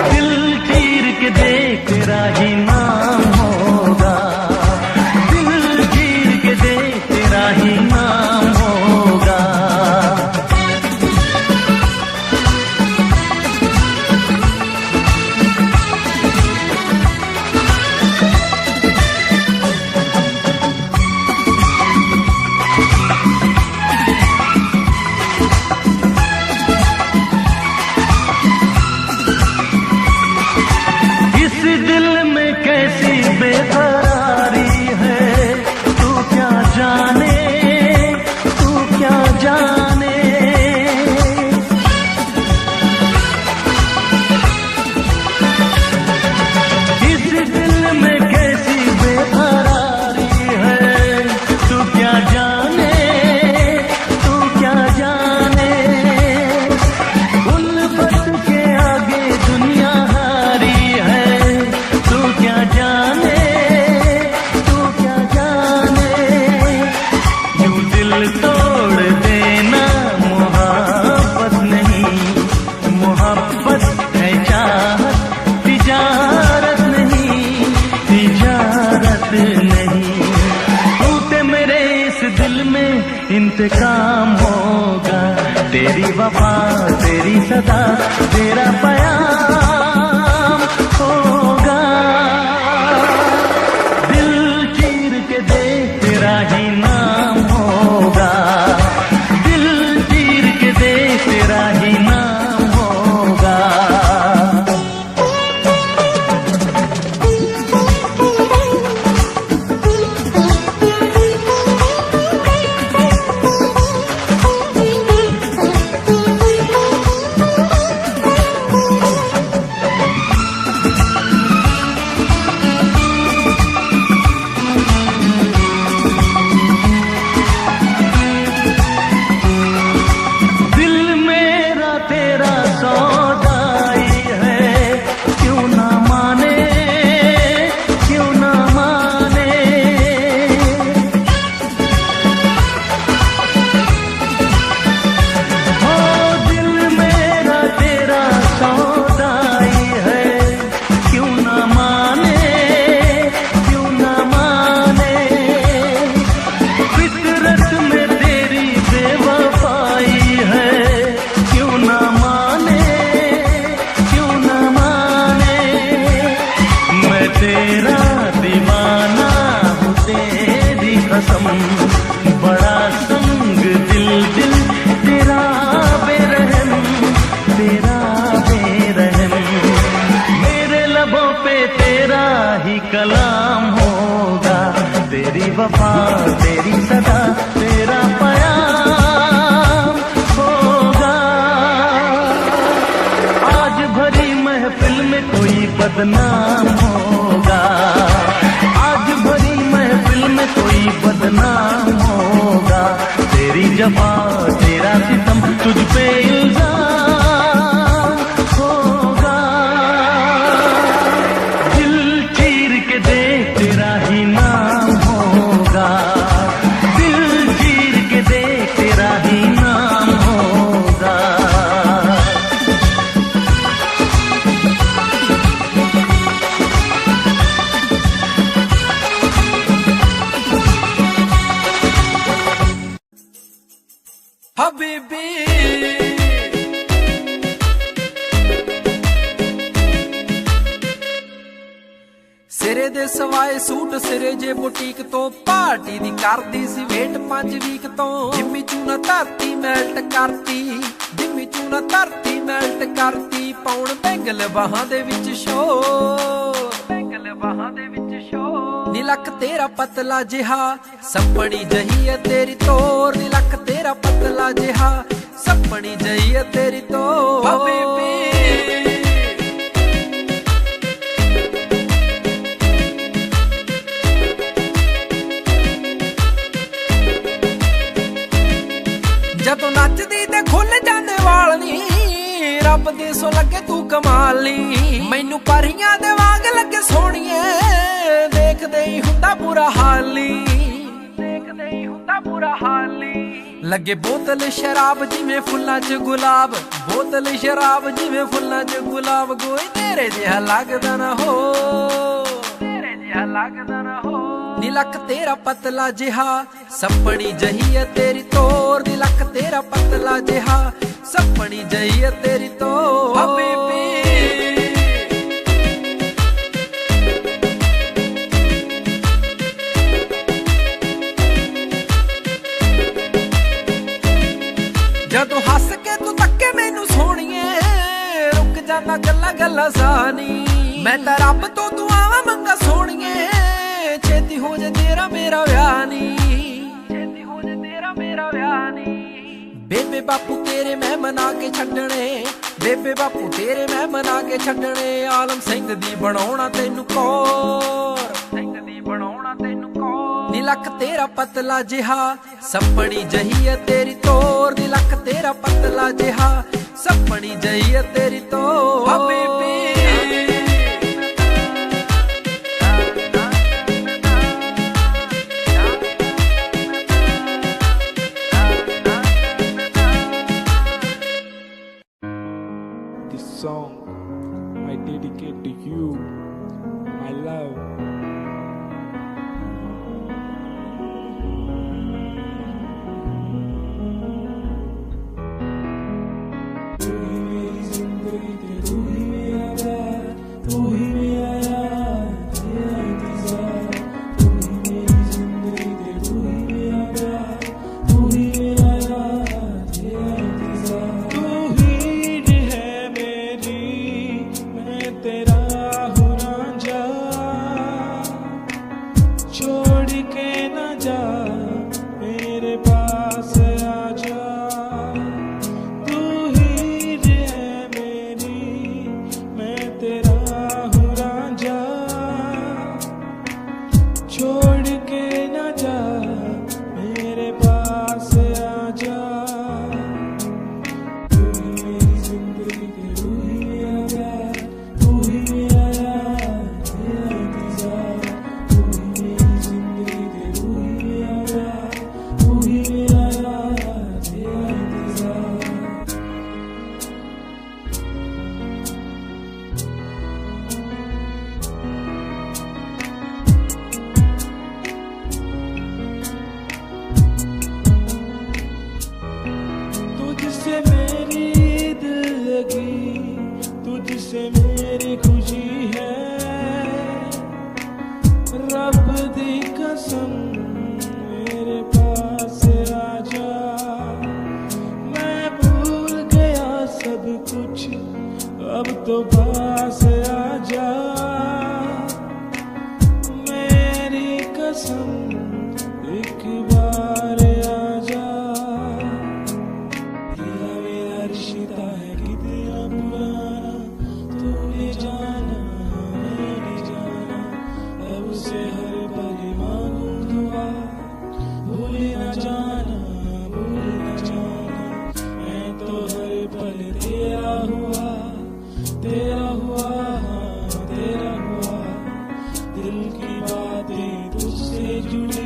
दिल चीर के देख तेरा ही नाम होगा दिल चीर के देख तेरा ही नाम होगा सदा तेरा प्याम होगा। दिल चीर के देख तेरा ही नाम होगा, दिल चीर के देख तेरा ही नाम होगा। बड़ा संग दिल दिल तेरा बेरहम, तेरा बेरहम। मेरे लबों पे तेरा ही कलाम होगा, तेरी वफा तेरी सदा तेरा प्याम होगा। आज भरी महफिल में कोई बदनाम होगा, आज भरी महफिल में कोई बदनाम होगा। तेरी जफा तेरा सितम तुझ पे इल्जाम होगा। दिल चीर के देख तेरा ही नाम होगा, दिल चीर के देख तेरा ही नाम होगा। हबीबी सिरे दे सवाए सूट सिरे जे बुटीक तो पार्टी दी करदी सी वेट 5 वीक तो जिम्मी चूना धरती मैल्ट करती, जिम्मी चूना धरती मैल्ट करती। पाउण बैंगल बाहां दे विच शोर, बैंगल बाहां दे विच शोर। नीलक तेरा पतला जिहा सपनी जही है तेरी तोर, नीलक तेरा पतला जिहा सपनी जही है तेरी तोर। हबीबी ਜਦੋਂ ਨੱਚਦੀ ਤੇ ਖੁੱਲ ਜਾਂਦੇ ਵਾਲ ਨੀ, ਰੱਬ ਦੀ ਸੋ ਲੱਗੇ ਤੂੰ ਕਮਾਲੀ। ਮੈਨੂੰ ਪਰੀਆਂ ਦੇ ਵਾਂਗ ਲੱਗੇ ਸੋਹਣੀਏ, ਦੇਖਦੇ ਹੀ ਹੁੰਦਾ ਬੁਰਾ ਹਾਲੀ, ਦੇਖਦੇ ਹੀ ਹੁੰਦਾ ਬੁਰਾ ਹਾਲੀ। ਲੱਗੇ ਬੋਤਲ ਸ਼ਰਾਬ ਜਿਵੇਂ ਫੁੱਲਾਂ 'ਚ ਗੁਲਾਬ, ਬੋਤਲ ਸ਼ਰਾਬ ਜਿਵੇਂ ਫੁੱਲਾਂ 'ਚ ਗੁਲਾਬ। ਕੋਈ ਤੇਰੇ ਜਿਹਾ ਲੱਗਦਾ ਨਾ ਹੋ, ਤੇਰੇ ਜਿਹਾ ਲੱਗਦਾ ਨਾ ਹੋ। नीलक तेरा पतला जिहा सपनी जही है तेरी तोर, नीलक तेरा पतला जिहा सपनी जही है तेरी तोर। हबीबी जदों हस के तू तक्के मैनू सोहणीए, रुक जाना गल्ला गल्ला सानी। मैं तां रब तो दुआवां मंगा सोहणीए, छेती हो जा तेरा मेरा विआह नी, छेती हो जा तेरा मेरा विआह नी। बेबे बापू तेरे मैं मना के छड्डणे, बेबे बापू तेरे मैं मना के छड्डणे। आलम सिंह दी बनाउणा तैनू कौर, सिंह दी बनाउणा तैनू कौर। नीलक तेरा पतला जिहा सपनी जही है तेरी तोर, नीलक तेरा पतला जिहा सपनी जही है तेरी तोर। Habibi song I dedicate to you, my love. कुछ अब तो पास आ जा, मेरी कसम एक बार आ जा। तेरा मेरा रिश्ता है कितना पुराना, तूने जाना मैंने जाना, अब से हर पल मांगू दुआ, भूल न जाना भूल न जाना। मैं तो हर पल तेरा हुआ तेरा हुआ हाँ, तेरा हुआ। दिल की बातें तुझसे जुड़ी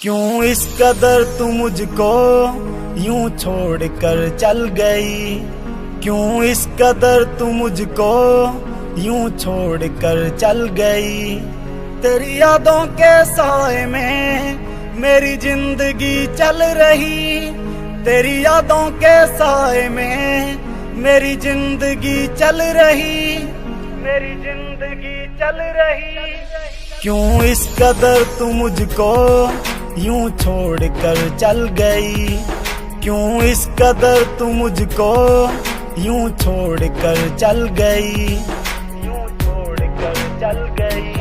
क्यों इस कदर तू मुझको यूं छोड़ कर चल गई, क्यों इस कदर तू मुझको यूं छोड़ कर चल गई। तेरी यादों के साए में मेरी जिंदगी चल रही, तेरी यादों के साए में मेरी जिंदगी चल रही, मेरी जिंदगी चल रही। क्यों इस कदर तू मुझको यूं छोड़ कर चल गई, क्यों इस कदर तू मुझको यूं छोड़ कर चल गई, यूं छोड़ कर चल गई।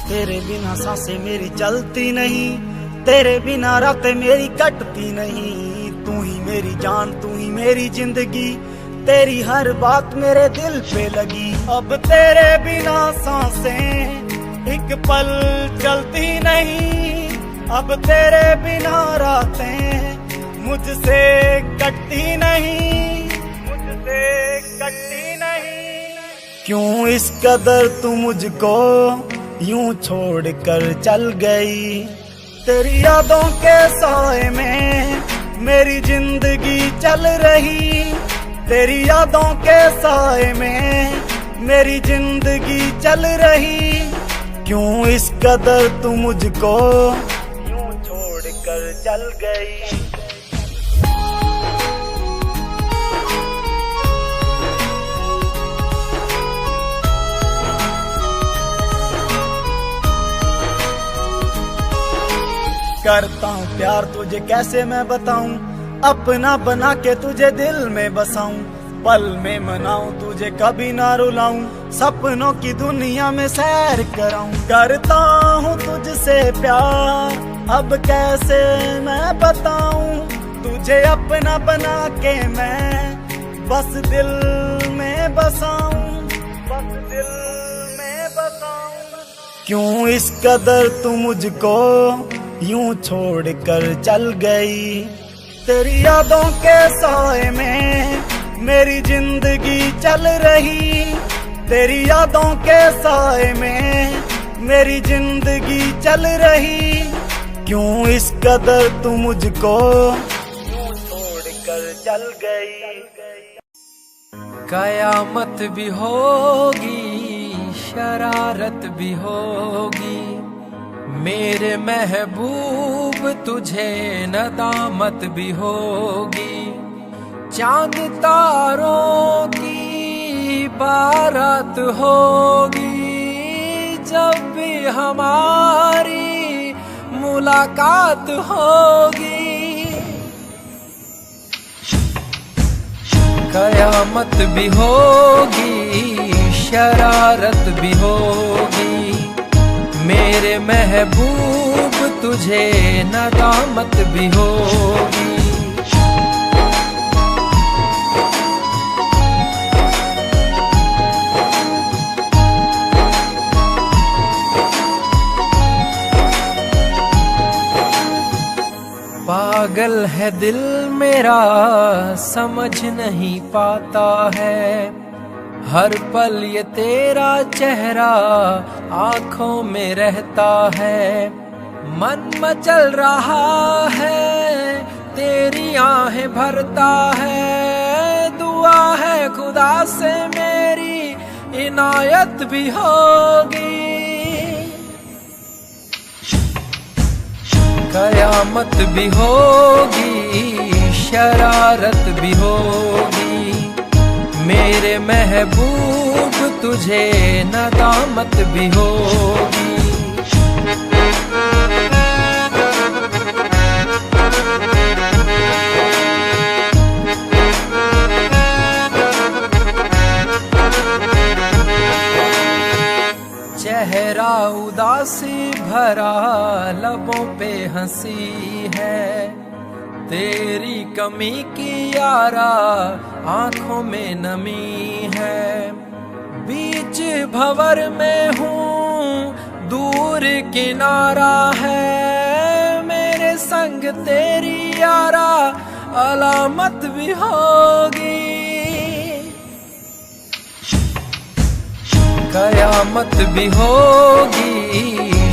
तेरे बिना सांसें मेरी चलती नहीं, तेरे बिना रातें मेरी कटती नहीं। तू ही मेरी जान, तू ही मेरी जिंदगी, तेरी हर बात मेरे दिल पे लगी। अब तेरे बिना सांसें एक पल चलती नहीं, अब तेरे बिना रातें मुझसे कटती नहीं, मुझसे कटती नहीं। क्यों इस कदर तू मुझको यूं छोड़ कर चल गई। तेरी यादों के साए में मेरी जिंदगी चल रही, तेरी यादों के साए में मेरी जिंदगी चल रही। क्यों इस कदर तू मुझको यूं छोड़ कर चल गई। करता हूँ प्यार तुझे कैसे मैं बताऊं, अपना बना के तुझे दिल में बसाऊं। पल में मनाऊं तुझे कभी ना रुलाऊं, सपनों की दुनिया में सैर कराऊं। करता हूँ तुझसे प्यार अब कैसे मैं बताऊं, तुझे अपना बना के मैं बस दिल में बसाऊं, बस दिल में बसाऊं। क्यों इस कदर तू मुझको यूं छोड़ कर चल गई। तेरी यादों के साए में मेरी जिंदगी चल रही, तेरी यादों के साए में मेरी जिंदगी चल रही। क्यों इस कदर तू मुझको यूं छोड़ कर चल गई। कयामत भी होगी, शरारत भी होगी, मेरे महबूब तुझे नदामत भी होगी। चांद तारों की बारात होगी, जब भी हमारी मुलाकात होगी। कयामत भी होगी, शरारत भी होगी, मेरे महबूब तुझे नदामत भी होगी। पागल है दिल मेरा समझ नहीं पाता है, हर पल ये तेरा चेहरा आंखों में रहता है। मन मचल रहा है तेरी आहें भरता है, दुआ है खुदा से मेरी इनायत भी होगी। कयामत भी होगी, शरारत भी होगी, मेरे महबूब तुझे नदामत भी होगी। चेहरा उदासी भरा, लबों पे हंसी है, तेरी कमी की यारा आंखों में नमी है। बीच भंवर में हूँ दूर किनारा है, मेरे संग तेरी यारा अलामत भी होगी, कयामत भी होगी,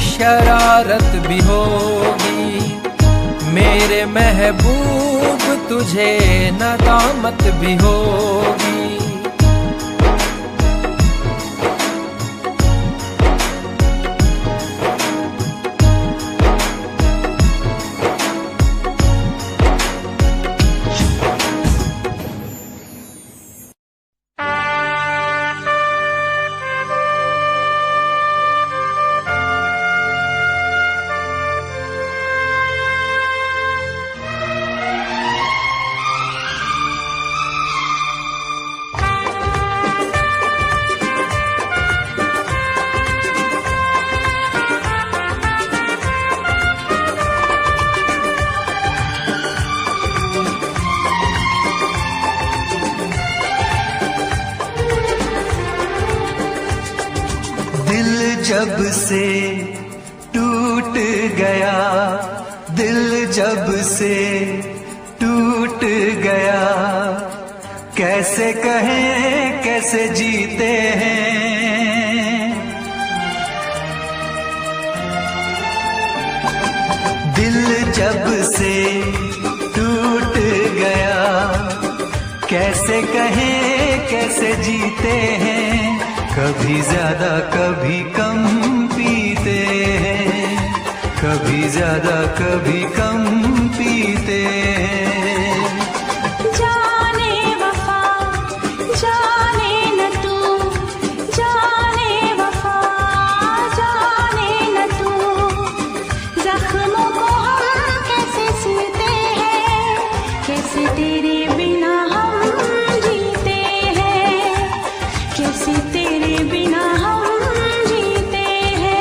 शरारत भी होगी, मेरे महबूब तुझे नदामत भी होगी। जब से टूट गया, दिल जब से टूट गया, कैसे कहें कैसे जीते हैं। दिल जब से टूट गया, कैसे कहें कैसे जीते हैं। कभी ज्यादा कभी कम पीते हैं, कभी ज्यादा कभी कम पीते हैं। जाने वफा जाने न तू, जाने वफा जाने न तू, जख्मों को हम कैसे सीते हैं, कैसे तेरे बिना हम जीते हैं, कैसे तेरे बिना हम जीते हैं।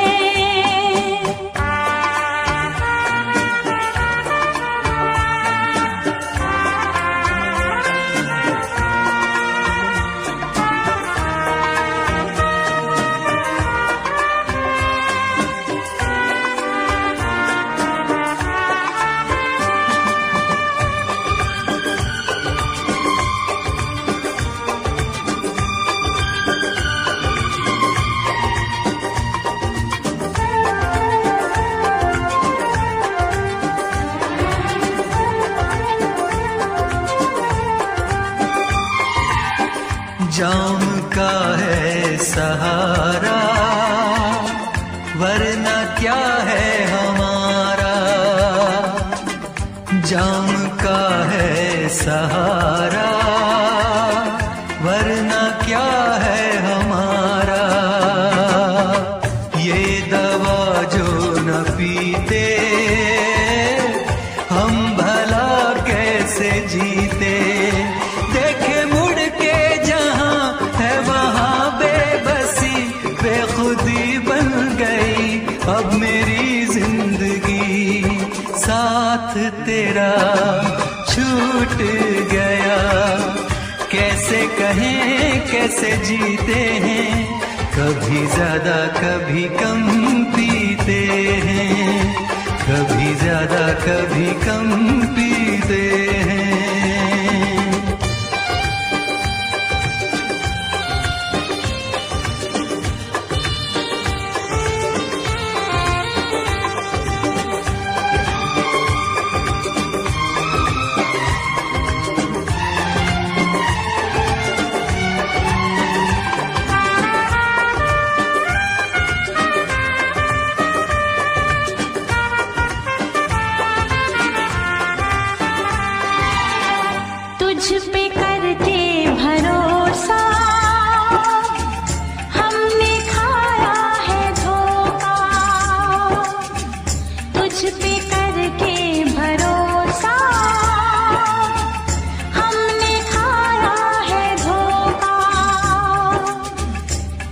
जाम का है सहारा, वरना क्या है हमारा। जाम का है सहारा, वरना क्या है हमारा। ये दवा जो न पीते, हम भला कैसे जीते। देखे मुड़ के जहां है वहां बेबसी, बेखुदी बन गई अब मेरी जिंदगी। साथ तेरा छूट गया, कैसे कहें कैसे जीते हैं। कभी ज्यादा कभी कम पीते हैं, कभी ज्यादा कभी कम पीते हैं। तुझ पे करके भरोसा हमने खाया है धोखा, तुझ पे करके भरोसा हमने खाया है धोखा।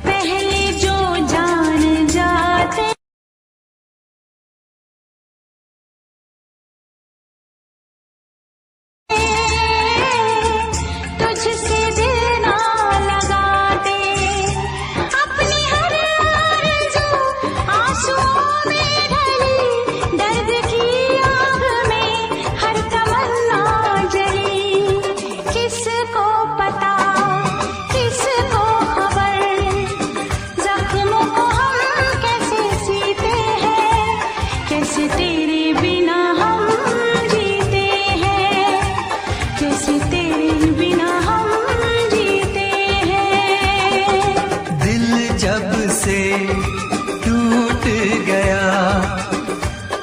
पहले जो जान जाते कैसे तेरे बिना हम जीते हैं, कैसे तेरे बिना हम जीते हैं। दिल जब से टूट गया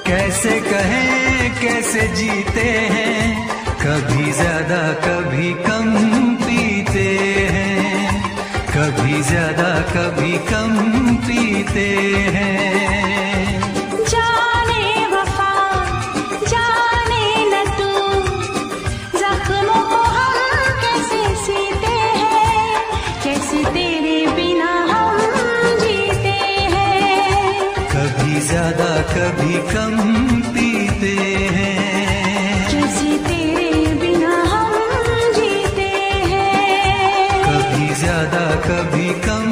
कैसे कहें कैसे जीते हैं, कभी ज्यादा कभी कम पीते हैं, कभी ज्यादा कभी कम पीते हैं। जाने वफा जाने न तू, जख्मों को हम कैसे सीते हैं, कैसे तेरे बिना हम जीते हैं। कभी ज्यादा कभी कम पीते हैं, कैसे तेरे बिना हम जीते हैं। कभी ज्यादा कभी कम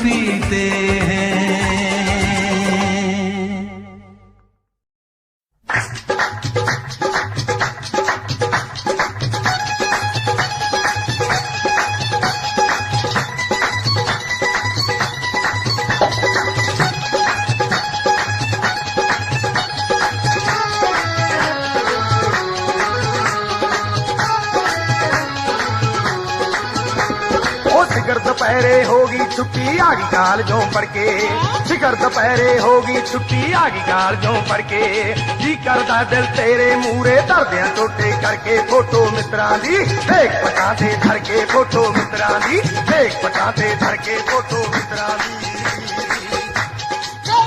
पीते हैं। शिखर दोपहरे होगी छुट्टी आगी कालजों पढ़ के, शिखर दोपहरे होगी छुट्टी आगी कालजों पढ़ के, जी करदा दिल तेरे मूरे धरदियां टोटे करके, फोटो मित्रां दी देख पटाते धर के, फोटो मित्रां दी देख पटाते धर के, फोटो मित्रां दी।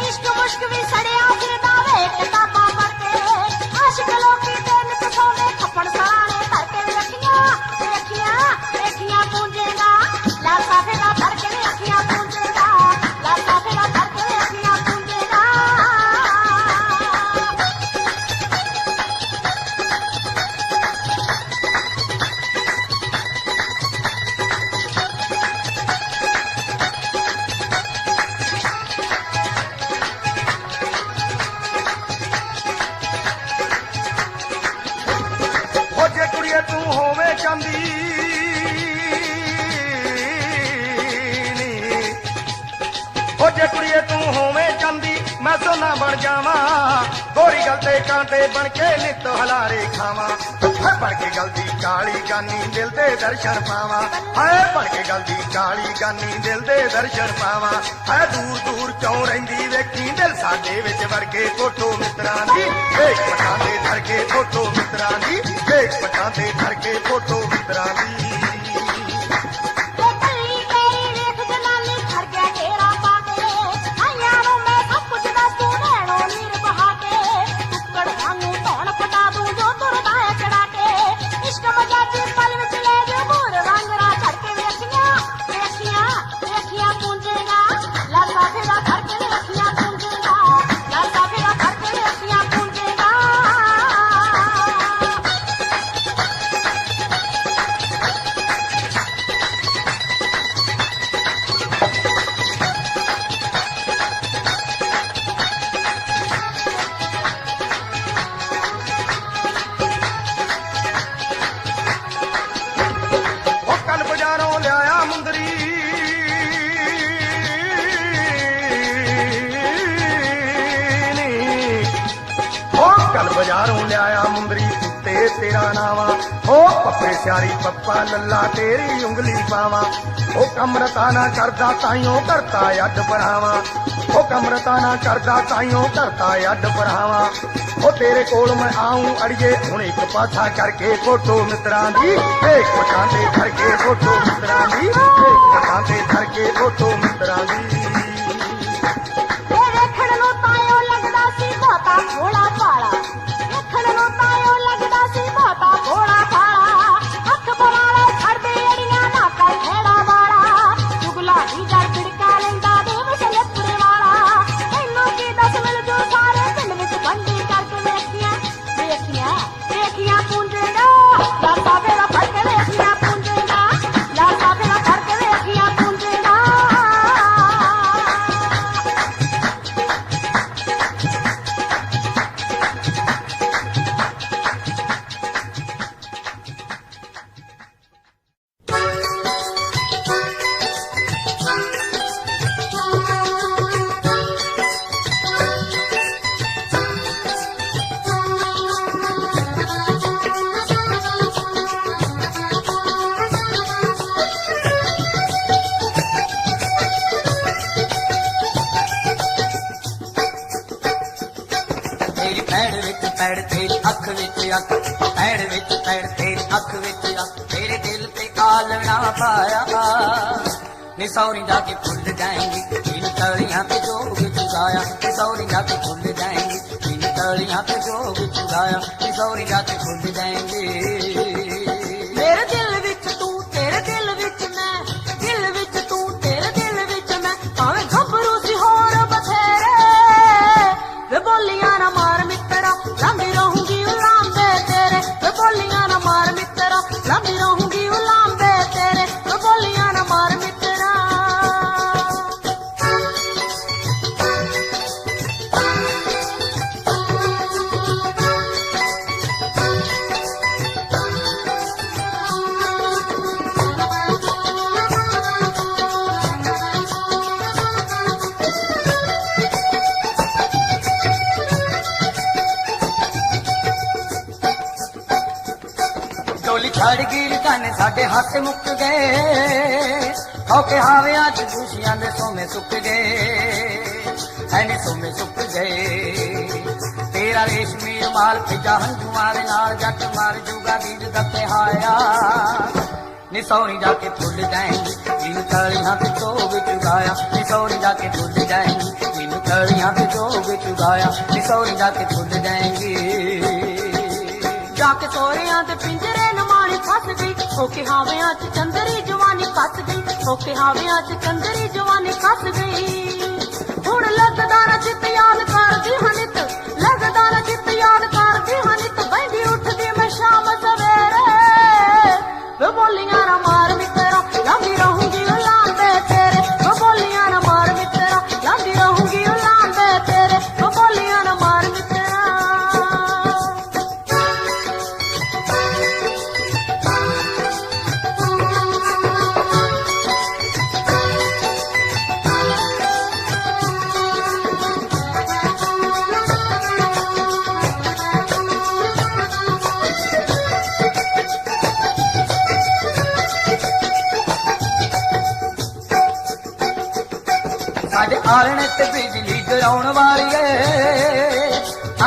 इश्क मुश्क भी सड़िया फिरदा वे किताबां पढ़ते, आशिक लोकी ते नित सोने थप्पड़ सराने करके रखियां रखियां रखियां पूंजेगा, लासा फेरा धर के अखियां पूंजेगा, लासा फेरा धर के अखियां पूंजेगा। ओ जे कुड़िए तू होवे चांदी ओ जे कुड़िए तू होवे चांदी मैं सोना बन जावा, गोरी गलते कांटे बन के नित हलारे खावा, बन के गलती काली गानी दिल दे दर्शन पावा, है बन के गलती काली गानी दिल दे दर्शन पावा, है दूर दूर क्यों रहिंदी वेखी दिल साडे विच वड़ के, फोटो मित्रां दी देख पटाते धर के, फोटो मित्रां दी देख पटाते धर के, फोटो मित्रां दी। बाजारों लिया मुंदरी ते तेरा नावा, ओ पप्पे स्यारी पप्पा लल्ला तेरी उंगली पावा, ओ कमरता ना करदा ताइयों करता अड बढ़ावा, ओ कमरता ना करदा ताइयों करता अड बढ़ावा, ओ तेरे कोल मैं आऊं अड़िए हुण एक पासा करके, फोटो मित्रां दी एक पटाते धर के, फोटो मित्रां दी एक पटाते धर के, फोटो मित्रां दी। भोला पाला रखण नु तायो लगदा सी बहुता भोला पाला, हथ बनाले छड़दे अड़ियां ना कर खेड़ा वाला, चुगला दी जड़ पिड़का लेंदा देव सलेपुरे वाला, तैनू की दस मिल जो सारे पिंड विच बंडी करके वेखियां वेखियां वेखियां पूंजेगा, लासा फेरा फड़ के वेखियां पूंजेगा, लासा फेरा फड़ के वेखियां पूंजेगा। तेरी पैड़ विच पैड़ तेरी अख विच अख पैड़ विच पैड़ तेरी अख विच अख तेरे दिल पे आलना पाया नी सौरी जाके भूल जाएंगी इन तलियां पे जोग चुराया नी सौरी जाके भूल जाएंगी इन तलियां पे जोग चुराया नी सौरी जाके भूल जाएंगे मेरे दिल विच तू तेरे दिल विच मैं दिल विच तू तेरे दिल विच मैं भावें घबरू सी होर बथेरे वे बोलियां ना मार मित्रा लंघी रहूंगी उलांबे तेरे वे बोलियां ना मार मित्रा लंघी रहूंगी उलांबे तेरे वे बोलियां ना मार मित्रा डोली छड़ गिर गाने साडे हाथ मुक गए औके हावे अज खुशियां दे सोमे सुक गए ऐने सोमे सुक गए तेरा रेशमी रुमाल फिजा हंजुआं दे नाल जट मार जूगा बीज दा हाया नी सौरी जाके भुल जाएंगी इन तलियां पे जोग चुराया नी सौरी जाके भुल जाएंगी इन तलियां पे जोग चुराया नी सौरी जाके भुल जाएंगी जाके सोहरियां दे पिंजरे न मानी फस गई होके हावियां च चंदरी जवानी फस गई होके हावियां च चंदरी जवानी फस गई हुण लगदा ना चित याद करदी हनित लगदा ना चित याद करदी हनित बंदी उठदी मैं शाम सवेरे वे बोलियां ना मार मित्रा लंघी रहूंगी उलांबे तेरे वे बोलियां ना मार मित्रा लंघी रहूंगी उलांबे तेरे वे बोलियां ना मार मित्रा साडे आलने ते बिजली गिराउण वाली है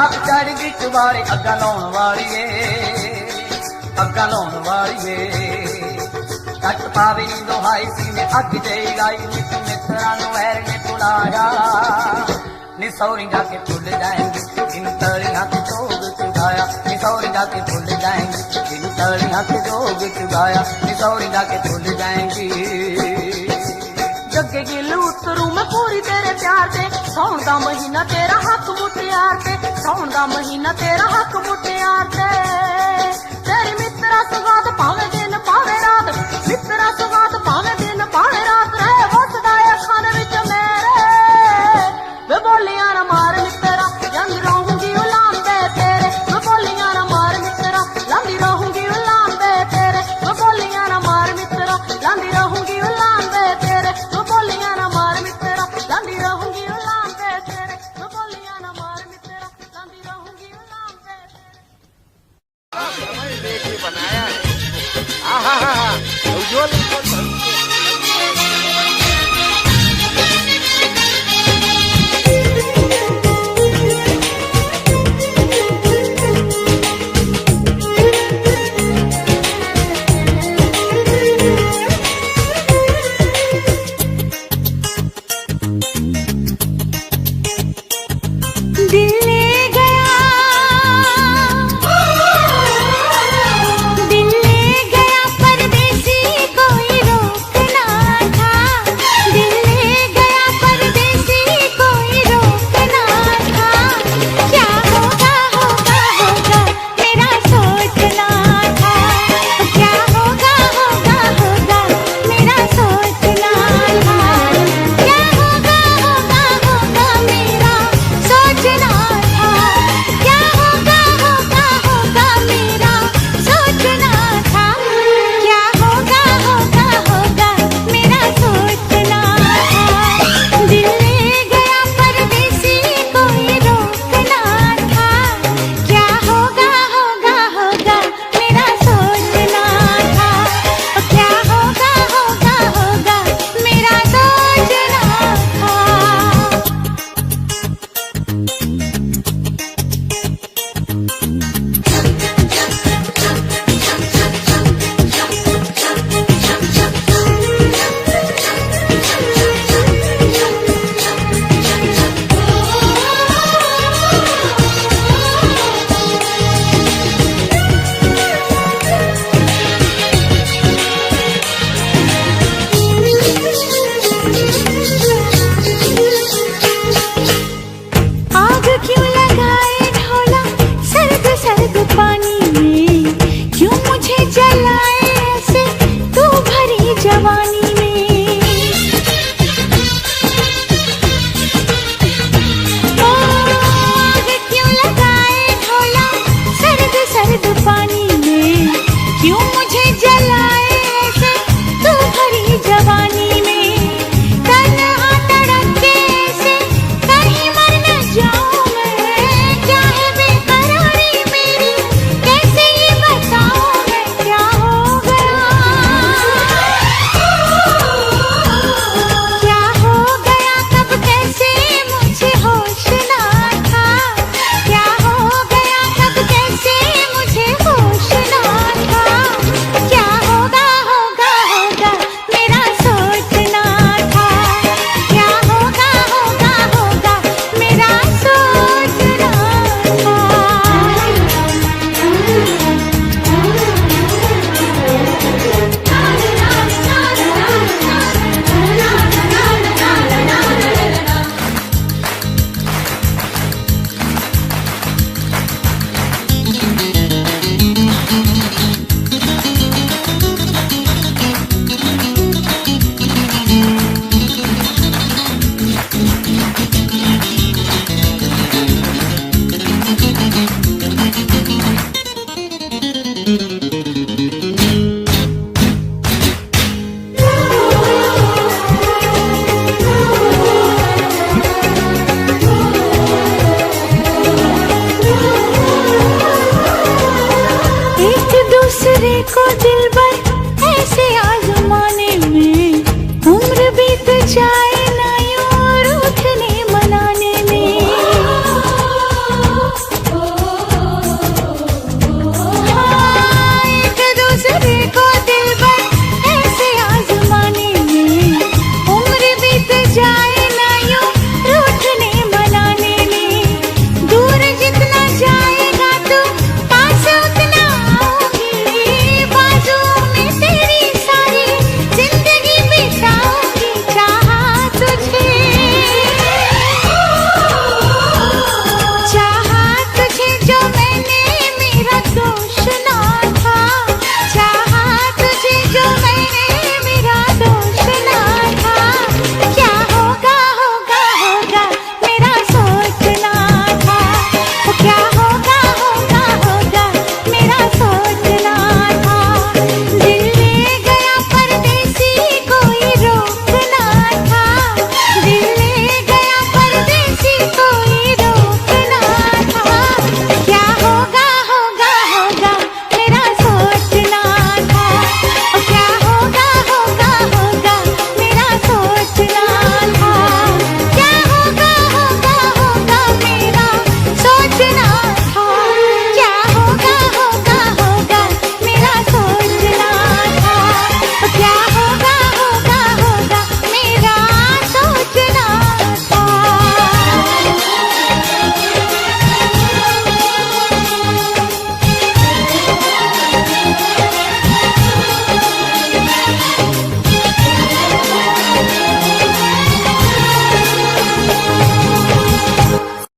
आप चढ़ गई चुबारे अग्गा लाउण वाली है अग्गा लाउण वाली है कट पावे नी दोहाई सी ने अग जई लाई मित मित्रा नु वैर ने बुलाया नी सौरी जाके भुल जाएंगे इन तलियां पे जोग चुराया नी सौरी जाके भुल जाएंगे इन तलियां पे जोग चुराया नी सौरी जाके भुल जाएंगी जगे गिल उतरू मैं पूरी तेरे प्यार से सौन दा महीना तेरा हक मुटियार से सौन दा महीना तेरा हक मुटियार से तेरी मित्रा सुगा